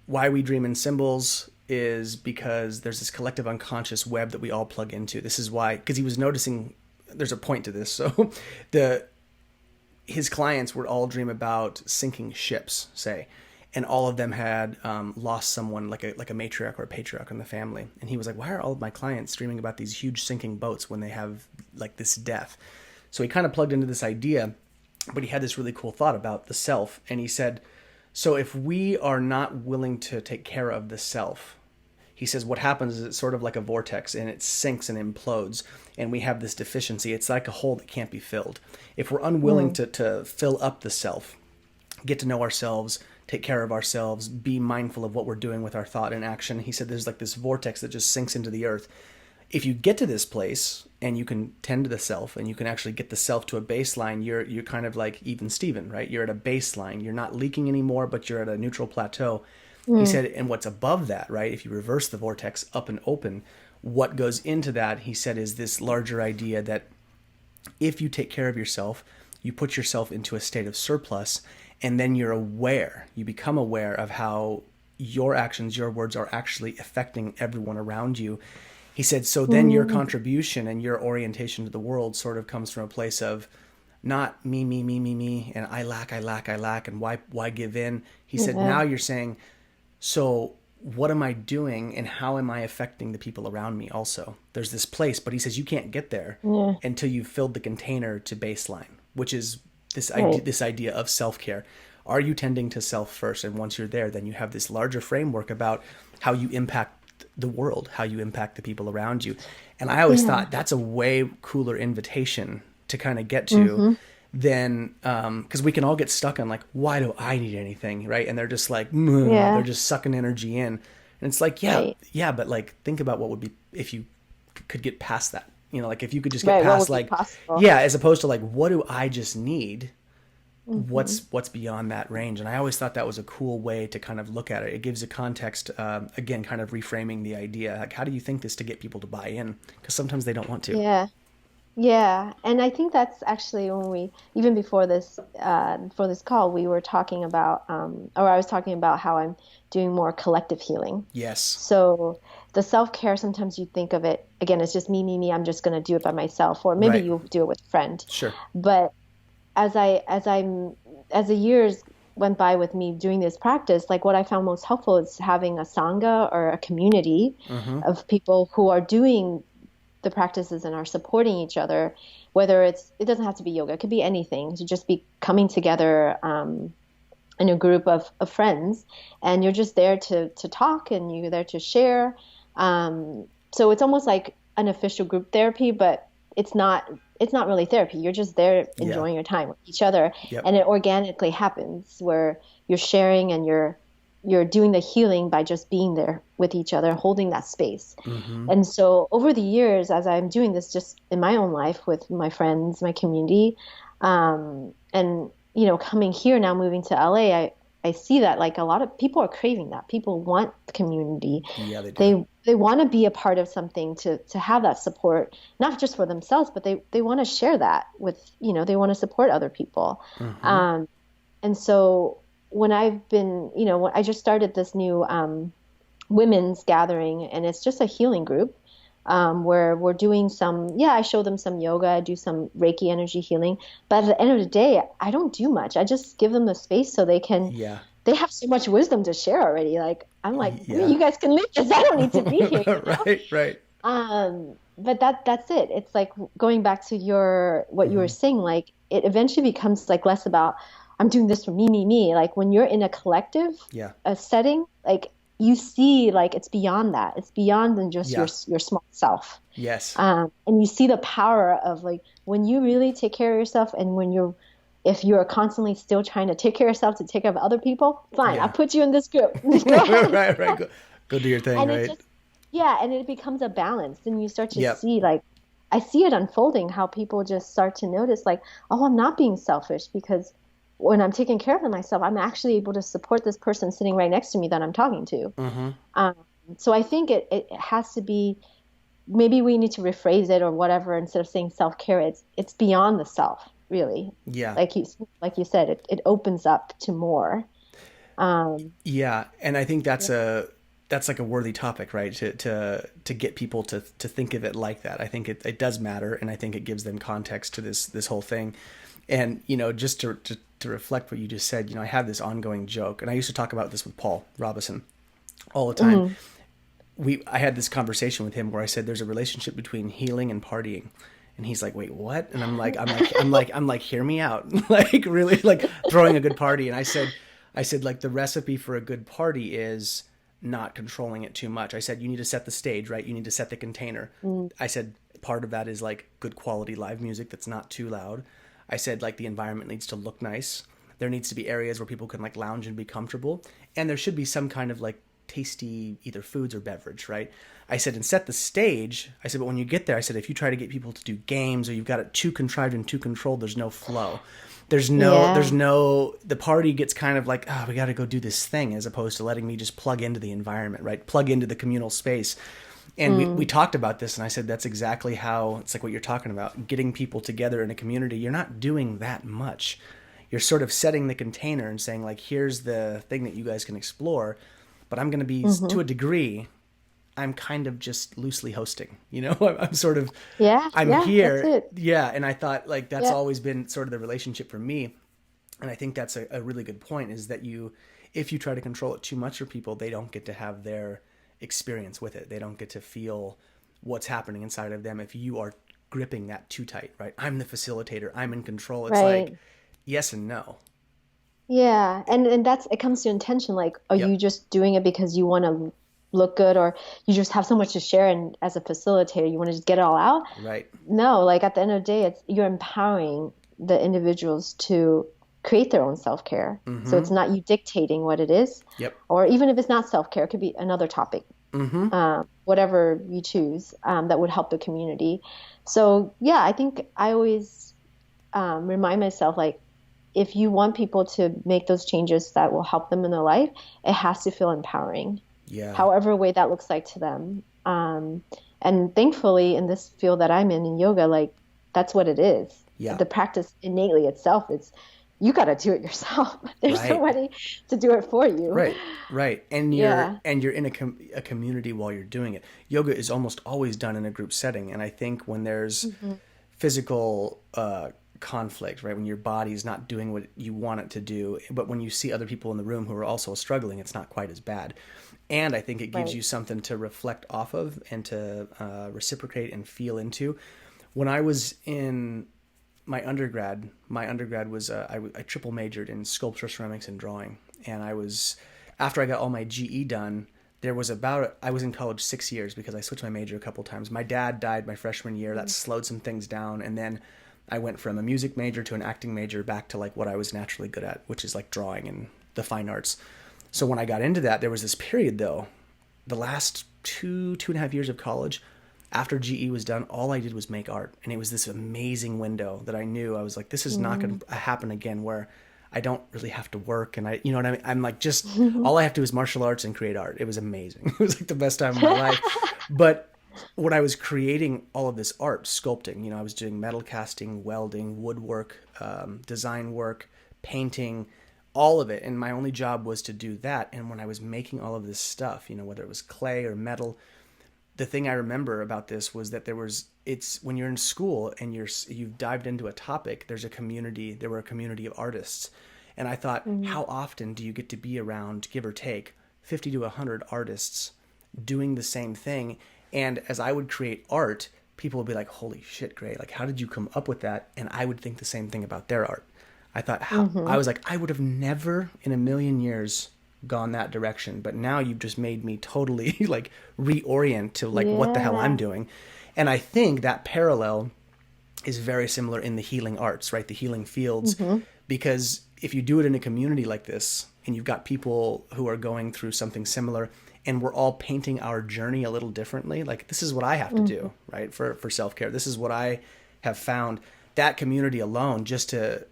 why we dream in symbols is because there's this collective unconscious web that we all plug into. This is why, because he was noticing there's a point to this. So his clients would all dream about sinking ships, say, and all of them had lost someone, like a matriarch or a patriarch in the family. And he was like, why are all of my clients dreaming about these huge sinking boats when they have like this death? So he kind of plugged into this idea, but he had this really cool thought about the self. And he said, so if we are not willing to take care of the self, he says, what happens is it's sort of like a vortex, and it sinks and implodes, and we have this deficiency. It's like a hole that can't be filled. If we're unwilling to fill up the self, get to know ourselves, take care of ourselves, be mindful of what we're doing with our thought and action, he said there's like this vortex that just sinks into the earth. If you get to this place and you can tend to the self, and you can actually get the self to a baseline, you're kind of like even Steven, right? You're at a baseline. You're not leaking anymore, but you're at a neutral plateau. He said, and what's above that, right? If you reverse the vortex up and open, what goes into that, he said, is this larger idea that if you take care of yourself, you put yourself into a state of surplus, and then you become aware of how your actions, your words are actually affecting everyone around you. He said, so then your contribution and your orientation to the world sort of comes from a place of not me, and I lack, and why give in? He said, now you're saying, so what am I doing, and how am I affecting the people around me also? There's this place, but he says you can't get there until you've filled the container to baseline, which is this idea of self-care. Are you tending to self first? And once you're there, then you have this larger framework about how you impact the world, how you impact the people around you. And I always thought that's a way cooler invitation to kind of get to than, because we can all get stuck on like, why do I need anything, right? And they're just like, they're just sucking energy in. And it's like, but like, think about what would be if you could get past that. Like if you could just get past like, as opposed to like, what do I just need? What's beyond that range? And I always thought that was a cool way to kind of look at it. It gives a context, again, kind of reframing the idea. Like, how do you think this to get people to buy in? Because sometimes they don't want to. Yeah, and I think that's actually when even before this call, we were talking about, or I was talking about how I'm doing more collective healing. Yes. So the self-care, sometimes you think of it, again, it's just me, I'm just going to do it by myself, or maybe you do it with a friend. Sure. But as the years went by with me doing this practice, like what I found most helpful is having a sangha or a community of people who are doing the practices and are supporting each other, whether it doesn't have to be yoga, it could be anything, to just be coming together in a group of friends, and you're just there to talk, and you're there to share, and So it's almost like an official group therapy, but it's not it's not really therapy. You're just there Yeah. enjoying your time with each other, Yep. and it organically happens where you're sharing and you're doing the healing by just being there with each other, holding that space. Mm-hmm. And so over the years, as I'm doing this just in my own life with my friends, my community, and coming here now, moving to LA, I see that like a lot of people are craving that. People want community. Yeah, they do. They want to be a part of something to have that support, not just for themselves, but they want to share that with, they want to support other people. Mm-hmm. Um, and so when I've been, when I just started this new women's gathering, and it's just a healing group where we're doing I show them some yoga, I do some Reiki energy healing. But at the end of the day, I don't do much. I just give them the space so Yeah. they have so much wisdom to share already. Like, I'm like, Yeah. you guys can leave this. I don't need to be here. Right, right. But that's it. It's like going back to what you were Mm-hmm. saying, like it eventually becomes like less about I'm doing this for me, me, me. Like when you're in a collective Yeah. setting, like you see like it's beyond that. It's beyond than just Yeah. your small self. Yes. And you see the power of like when you really take care of yourself, and if you're constantly still trying to take care of yourself to take care of other people, fine, I'll Yeah. put you in this group. Go ahead. Right, right. Go do your thing, And it right? just, yeah, and it becomes a balance. And you start to Yep. see, like, I see it unfolding how people just start to notice, like, oh, I'm not being selfish because when I'm taking care of myself, I'm actually able to support this person sitting right next to me that I'm talking to. Mm-hmm. Um, so I think it has to be, maybe we need to rephrase it or whatever. Instead of saying self-care, it's beyond the self, really. Yeah. Like you said, it opens up to more. Um, Yeah, and I think that's like a worthy topic, right? To get people to think of it like that. I think it does matter, and I think it gives them context to this whole thing. And just to reflect what you just said, I have this ongoing joke, and I used to talk about this with Paul Robison all the time. mhm. I had this conversation with him where I said there's a relationship between healing and partying. And he's like, wait, what? And I'm like, hear me out. Like really like throwing a good party. And I said like the recipe for a good party is not controlling it too much. I said, you need to set the stage, right? You need to set the container. Mm. I said, part of that is like good quality live music that's not too loud. I said, like the environment needs to look nice. There needs to be areas where people can like lounge and be comfortable. And there should be some kind of like tasty either foods or beverage, right? I said, and set the stage. I said, but when you get there, I said, if you try to get people to do games or you've got it too contrived and too controlled, there's no flow. Yeah. The party gets kind of like, we got to go do this thing, as opposed to letting me just plug into the environment, right? Plug into the communal space. And we talked about this, and I said, that's exactly how, it's like what you're talking about, getting people together in a community. You're not doing that much. You're sort of setting the container and saying, like, here's the thing that you guys can explore, but I'm going to be, Hmm. to a degree, I'm kind of just loosely hosting, I'm sort of, Yeah, I'm yeah, that's here. it. Yeah. And I thought like, that's Yeah, always been sort of the relationship for me. And I think that's a really good point, is that if you try to control it too much for people, they don't get to have their experience with it. They don't get to feel what's happening inside of them if you are gripping that too tight, right? I'm the facilitator, I'm in control. It's like, right. yes and no. Yeah, and that's it comes to intention. Like, are Yep. you just doing it because you want to look good, or you just have so much to share, and as a facilitator, you want to just get it all out? Right. No, like at the end of the day, it's you're empowering the individuals to create their own self-care. So Mm-hmm. it's not you dictating what it is, Yep. or even if it's not self-care, it could be another topic, Mm-hmm. whatever you choose, that would help the community. So yeah, I think I always remind myself like if you want people to make those changes that will help them in their life, it has to feel empowering, Yeah. however way that looks like to them. And thankfully, in this field that I'm in yoga, like that's what it is. Yeah. The practice innately itself, it's you got to do it yourself. There's Right. nobody to do it for you. Right, right, and Yeah. you're in a community while you're doing it. Yoga is almost always done in a group setting, and I think when there's Hmm. physical conflict, right, when your body's not doing what you want it to do, but when you see other people in the room who are also struggling, it's not quite as bad. And I think it gives Right. you something to reflect off of and to reciprocate and feel into. When I was in my undergrad was I triple majored in sculpture, ceramics, and drawing. And I was, after I got all my GE done, I was in college 6 years because I switched my major a couple times. My dad died my freshman year. That slowed some things down. And then I went from a music major to an acting major back to like what I was naturally good at, which is like drawing and the fine arts. So when I got into that, there was this period though, the last 2.5 years of college, after GE was done, all I did was make art. And it was this amazing window that I knew, I was like, this is not going to happen again, where I don't really have to work. And you know what I mean? I'm like, just all I have to do is martial arts and create art. It was amazing. It was like the best time of my life. But when I was creating all of this art, sculpting, I was doing metal casting, welding, woodwork, design work, painting, all of it. And my only job was to do that. And when I was making all of this stuff, whether it was clay or metal, the thing I remember about this was that it's when you're in school and you've dived into a topic, there were a community of artists. And I thought, how often do you get to be around, give or take, 50 to 100 artists doing the same thing? And as I would create art, people would be like, holy shit, Gray, like, how did you come up with that? And I would think the same thing about their art. I thought, I was like, I would have never in a million years gone that direction, but now you've just made me totally like reorient to like what the hell I'm doing. And I think that parallel is very similar in the healing arts, right? The healing fields, because if you do it in a community like this and you've got people who are going through something similar and we're all painting our journey a little differently, like this is what I have to do, right? For self-care. This is what I have found. That community alone, just to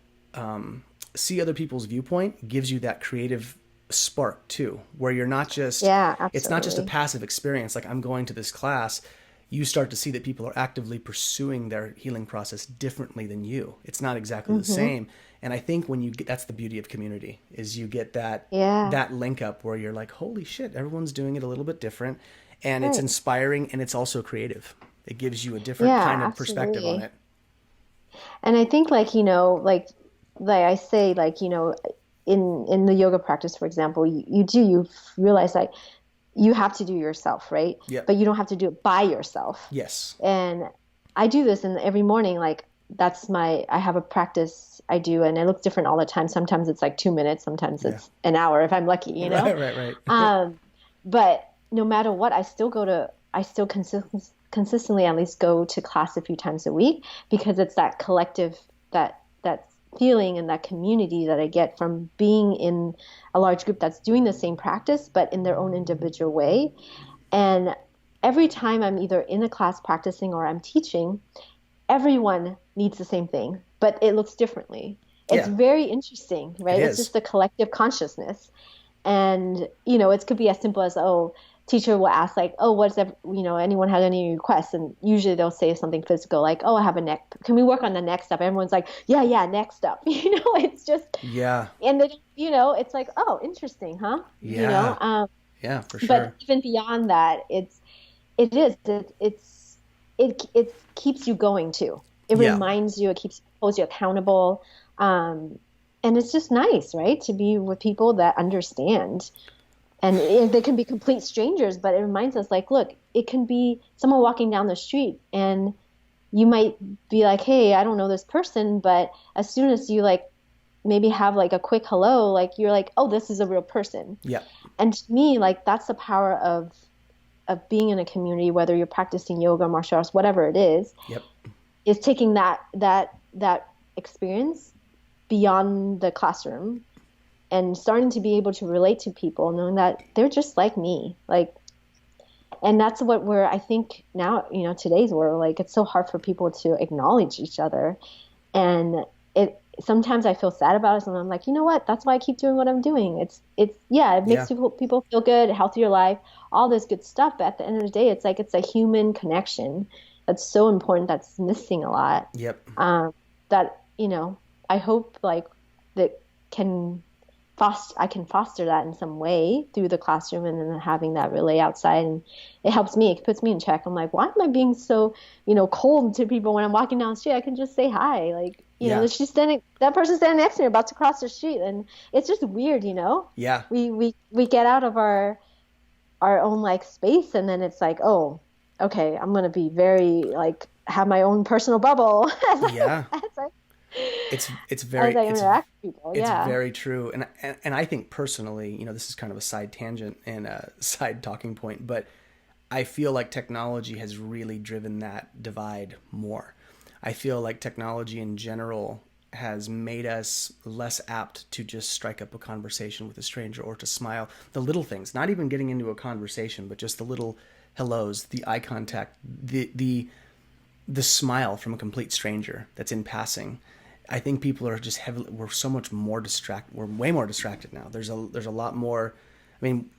see other people's viewpoint, gives you that creative spark too, where you're not just it's not just a passive experience like I'm going to this class. You start to see that people are actively pursuing their healing process differently than you. It's not exactly the same. And I think when you get, that's the beauty of community, is you get that that link up where you're like, holy shit, everyone's doing it a little bit different, and it's inspiring, and it's also creative. It gives you a different kind of perspective on it. And I think like I say, like in the yoga practice, for example, you realize like you have to do yourself, right? Yep. But you don't have to do it by yourself. Yes. And I do this, and every morning, like I have a practice I do, and it looks different all the time. Sometimes it's like 2 minutes, sometimes it's an hour if I'm lucky, Right. But no matter what, I still consistently at least go to class a few times a week, because it's that collective, that feeling and that community that I get from being in a large group that's doing the same practice, but in their own individual way. And every time I'm either in a class practicing or I'm teaching, everyone needs the same thing, but it looks differently. It's very interesting, right? It's just the collective consciousness. And, it could be as simple as, teacher will ask like, anyone have any requests? And usually they'll say something physical like, I have a neck. Can we work on the neck stuff? Everyone's like, yeah, neck stuff. It's just, and then, it's like, oh, interesting, huh? Yeah, for sure. But even beyond that, it keeps you going too. It reminds you, holds you accountable. And it's just nice, right? To be with people that understand. And they can be complete strangers, but it reminds us like, look, it can be someone walking down the street and you might be like, hey, I don't know this person. But as soon as you like maybe have like a quick hello, like you're like, oh, this is a real person. Yeah. And to me, like that's the power of being in a community, whether you're practicing yoga, martial arts, whatever it is, is taking that experience beyond the classroom and starting to be able to relate to people, knowing that they're just like me. And that's what I think now, today's world, like it's so hard for people to acknowledge each other. And sometimes I feel sad about it. And I'm like, you know what? That's why I keep doing what I'm doing. It makes people feel good, healthier life, all this good stuff. But at the end of the day, it's like, it's a human connection that's so important. That's missing a lot. Yep. That, I hope like that I can foster that in some way through the classroom, and then having that relay outside, and it helps me. It puts me in check. I'm like, why am I being so, cold to people when I'm walking down the street? I can just say hi. Like, that person's standing next to me about to cross the street, and it's just weird, Yeah. We get out of our own like space, and then it's like, oh, okay, I'm gonna be very like have my own personal bubble. Yeah. It's as very I interact with people. it's Yeah. very true, and I think personally, this is kind of a side tangent and a side talking point, but I feel like technology has really driven that divide more. I feel like technology in general has made us less apt to just strike up a conversation with a stranger or to smile. The little things, not even getting into a conversation, but just the little hellos, the eye contact, the smile from a complete stranger that's in passing. I think people are just heavily. We're so much more distracted. We're way more distracted now. There's a lot more. I mean,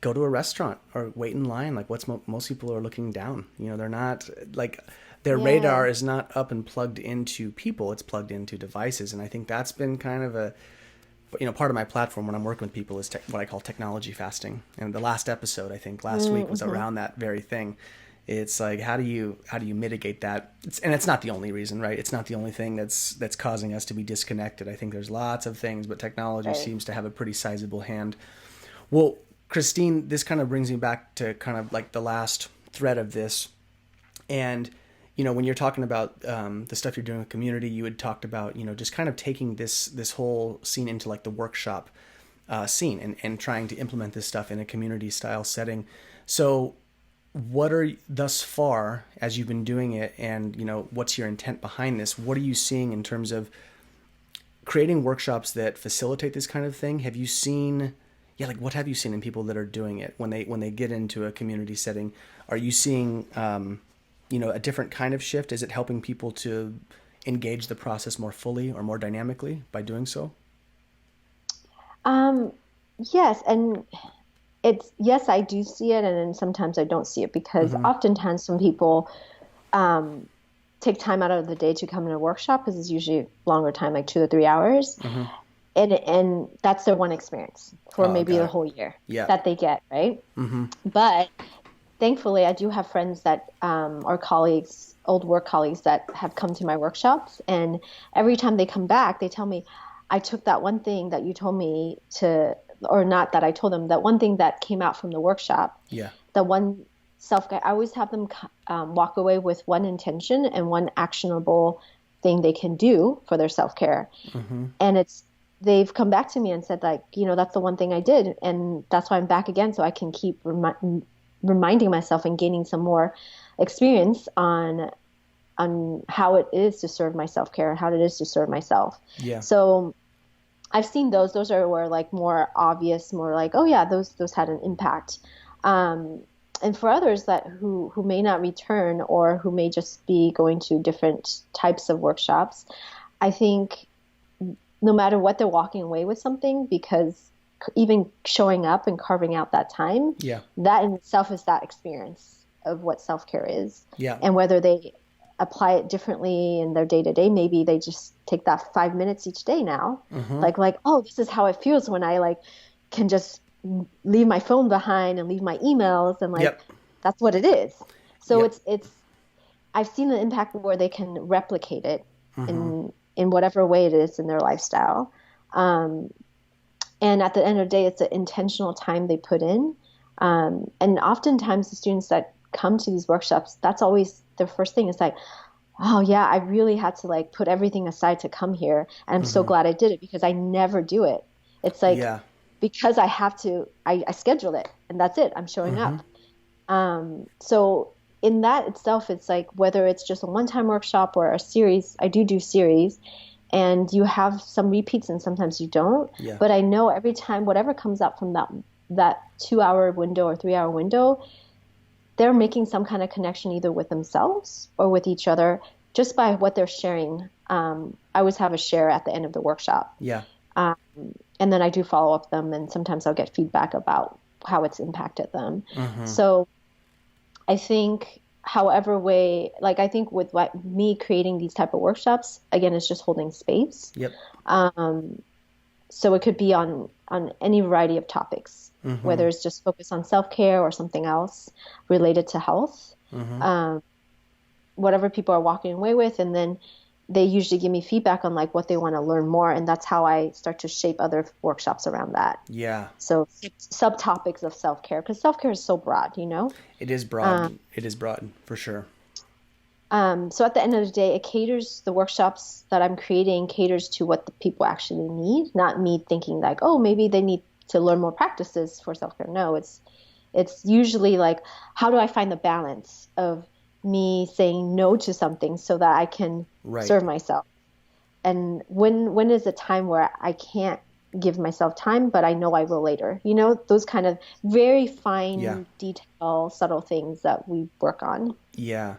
go to a restaurant or wait in line. Like, most people are looking down. They're not like their Yeah. radar is not up and plugged into people. It's plugged into devices, and I think that's been kind of a part of my platform when I'm working with people is what I call technology fasting. And the last episode, I think last week, was Mm-hmm. around that very thing. It's like how do you mitigate that? And it's not the only reason, right? It's not the only thing that's causing us to be disconnected. I think there's lots of things, but technology Right. seems to have a pretty sizable hand. Well, Christine, this kind of brings me back to kind of like the last thread of this. And when you're talking about the stuff you're doing with community, you had talked about just kind of taking this whole scene into like the workshop scene and trying to implement this stuff in a community style setting. So what are thus far as you've been doing it, and what's your intent behind this? What are you seeing in terms of creating workshops that facilitate this kind of thing? Have you seen, yeah, like what have you seen in people that are doing it when they get into a community setting? Are you seeing a different kind of shift? Is it helping people to engage the process more fully or more dynamically by doing so? Um, yes, and it's yes, I do see it, and then sometimes I don't see it because Mm-hmm. oftentimes some people um, take time out of the day to come in a workshop because it's usually longer time, like 2 to 3 hours, Mm-hmm. and that's their one experience for Oh, maybe got the it. whole year Yeah. that they get, right? Mm-hmm. But thankfully, I do have friends that are colleagues, old work colleagues that have come to my workshops, and every time they come back, they tell me, "I took that one thing that you told me to, or not that I told them, that one thing that came out from the workshop, Yeah. the one self-guide." I always have them walk away with one intention and one actionable thing they can do for their self-care, Mm-hmm. and they've come back to me and said like, that's the one thing I did, and that's why I'm back again, so I can keep reminding myself and gaining some more experience on how it is to serve my self-care and how it is to serve myself. Yeah. So I've seen those are where like more obvious, more like, oh yeah, those had an impact. Um, and for others that who may not return or who may just be going to different types of workshops, I think no matter what, they're walking away with something because even showing up and carving out that time, Yeah. that in itself is that experience of what self-care is. Yeah. And whether they apply it differently in their day to day, maybe they just take that 5 minutes each day now. Mm-hmm. Like, oh, this is how it feels when I like can just leave my phone behind and leave my emails, and like Yep. that's what it is. So Yep. it's I've seen the impact where they can replicate it Mm-hmm. in whatever way it is in their lifestyle. Um, and at the end of the day, it's an intentional time they put in. And oftentimes the students that come to these workshops, that's always their first thing is like, oh yeah, I really had to like put everything aside to come here. And I'm so Mm-hmm. glad I did it because I never do it. It's like, Yeah. because I have to, I scheduled it and that's it. I'm showing Mm-hmm. up. So in that itself, it's like whether it's just a one-time workshop or a series, I do series, and you have some repeats and sometimes you don't. Yeah. But I know every time, whatever comes out from that 2 hour window or 3 hour window, they're making some kind of connection either with themselves or with each other just by what they're sharing. I always have a share at the end of the workshop. Yeah. Um, and then I do follow up them, and sometimes I'll get feedback about how it's impacted them. Mm-hmm. So I think however way, like I think with me creating these type of workshops, again, it's just holding space. Yep. Um, so it could be on any variety of topics, Mm-hmm. whether it's just focused on self-care or something else related to health, Mm-hmm. whatever people are walking away with. And then they usually give me feedback on like what they want to learn more. And that's how I start to shape other workshops around that. Yeah. So subtopics of self-care, because self-care is so broad, It is Um, broad. It is broad for sure. So at the end of the day, the workshops that I'm creating caters to what the people actually need, not me thinking like, oh, maybe they need to learn more practices for self-care. No, it's usually like, how do I find the balance of me saying no to something so that I can Right. serve myself? And when is a time where I can't give myself time, but I know I will later? Those kind of very Yeah. fine detail, subtle things that we work on. Yeah.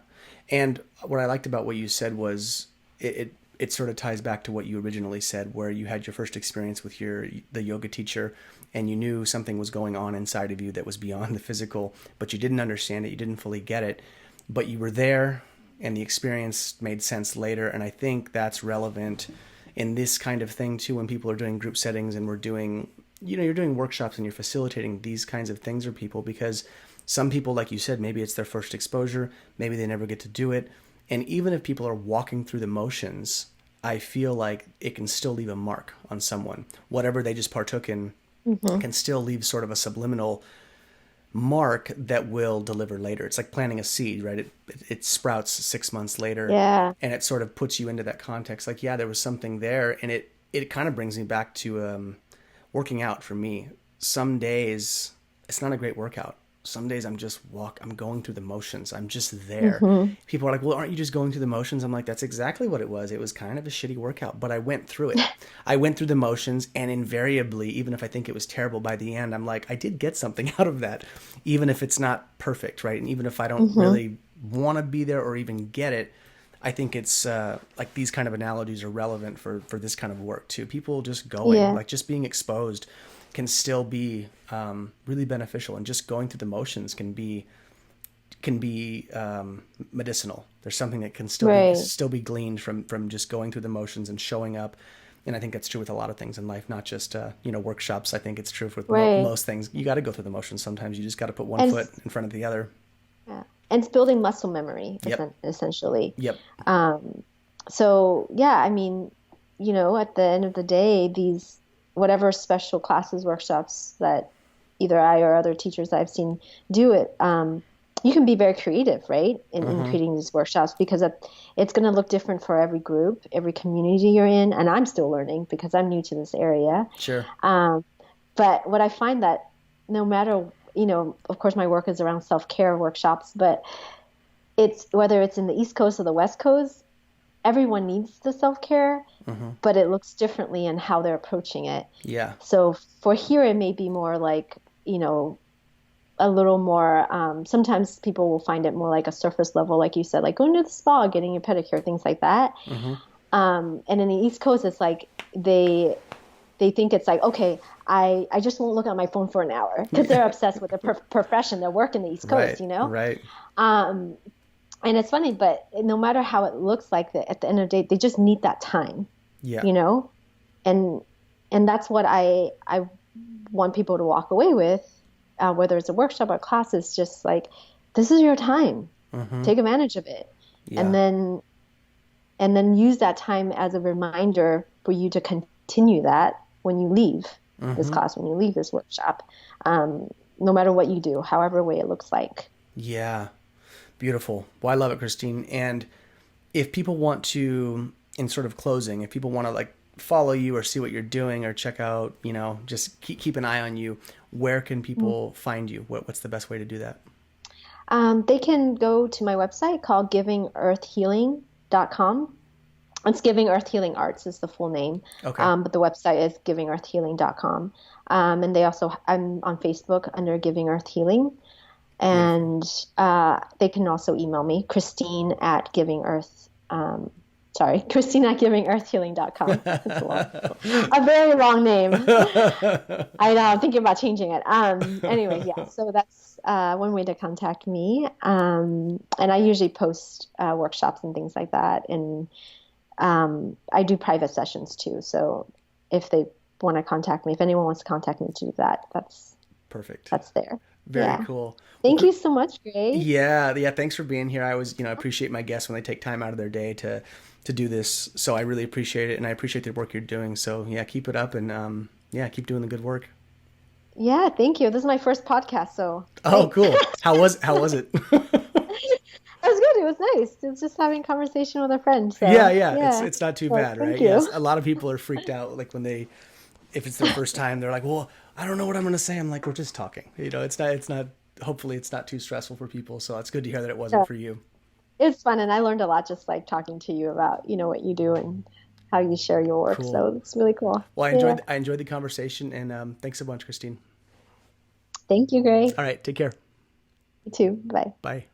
And what I liked about what you said was it sort of ties back to what you originally said, where you had your first experience with the yoga teacher, and you knew something was going on inside of you that was beyond the physical, but you didn't understand it, you didn't fully get it, but you were there, and the experience made sense later. And I think that's relevant in this kind of thing too, when people are doing group settings and we're doing, you're doing workshops and you're facilitating these kinds of things for people, because some people, like you said, maybe it's their first exposure, maybe they never get to do it. And even if people are walking through the motions, I feel like it can still leave a mark on someone. Whatever they just partook in Hmm. can still leave sort of a subliminal mark that will deliver later. It's like planting a seed, right? It sprouts 6 months later, Yeah. and it sort of puts you into that context. Like, yeah, there was something there, and it kind of brings me back to working out for me. Some days it's not a great workout. Some days I'm going through the motions. I'm just there. Hmm. People are like, well, aren't you just going through the motions? I'm like, that's exactly what it was. It was kind of a shitty workout, but I went through it. I went through the motions, and invariably, even if I think it was terrible by the end, I'm like, I did get something out of that, even if it's not perfect, right? And even if I don't Hmm. really want to be there or even get it, I think it's like these kind of analogies are relevant for this kind of work too. People just going, Yeah. like just being exposed can still be really beneficial, and just going through the motions can be medicinal. There's something that can Right. still be gleaned from just going through the motions and showing up. And I think that's true with a lot of things in life, not just workshops. I think it's true with Right. most things. You got to go through the motions sometimes. You just got to put one And foot it's, in front of the other. yeah. And it's building muscle memory, Yep. essentially. Yep. Um, so yeah, I mean, at the end of the day, these whatever special classes, workshops that either I or other teachers that I've seen do it, you can be very creative, right, in Mm-hmm. creating these workshops, because it's going to look different for every group, every community you're in, and I'm still learning because I'm new to this area. Sure. Um, but what I find that no matter, of course, my work is around self-care workshops, but it's whether it's in the East Coast or the West Coast, everyone needs the self-care, Mm-hmm. but it looks differently in how they're approaching it. Yeah. So for here, it may be more like, a little more, sometimes people will find it more like a surface level, like you said, like going to the spa, getting your pedicure, things like that. Mm-hmm. And in the East Coast, it's like they think it's like, okay, I just won't look at my phone for an hour because they're obsessed with their profession, their work in the East Coast, Right. Right. Um, and it's funny, but no matter how it looks like, at the end of the day, they just need that time, Yeah. you know? And and that's what I want people to walk away with, whether it's a workshop or class, is just like, this is your time. Mm-hmm. Take advantage of it. Yeah. And then use that time as a reminder for you to continue that when you leave this Mm-hmm. class, when you leave this workshop, no matter what you do, however way it looks like. Yeah. Beautiful. Well, I love it, Christine. And if people want to, in sort of closing, if people want to like follow you or see what you're doing or check out, just keep an eye on you, where can people find you? What's the best way to do that? They can go to my website called givingearthhealing.com. It's Giving Earth Healing Arts is the full name, Okay. but the website is givingearthhealing.com. And I'm on Facebook under Giving Earth Healing. Beautiful. And they can also email me, Christine at givingearthhealing.com. It's a very long name. I know, I'm thinking about changing it. Anyway, yeah, so that's one way to contact me. And I usually post workshops and things like that. And I do private sessions too. So if they want to contact me, if anyone wants to contact me to do that, Perfect. that's there. Very Yeah. cool. Well, Thank you so much, Gray. yeah, yeah. Thanks for being here. I always, appreciate my guests when they take time out of their day to do this. So I really appreciate it, and I appreciate the work you're doing. So yeah, keep it up, and yeah, keep doing the good work. Yeah, thank you. This is my first podcast, so Oh, thanks. cool. How was it? It was good. It was nice. It was just having a conversation with a friend. Yeah, So yeah, yeah. it's not too So bad, thank right? Yes, you. a lot of people are freaked out, like when they, if it's their first time, they're like, well, I don't know what I'm going to say. I'm like, we're just talking. It's not. Hopefully, it's not too stressful for people. So it's good to hear that it wasn't Yeah. for you. It's fun, and I learned a lot just like talking to you about, what you do and how you share your work. Cool. So it's really cool. Well, Yeah. I enjoyed the conversation, and thanks so much, Christine. Thank you, Gray. All right, take care. You too. Bye. Bye.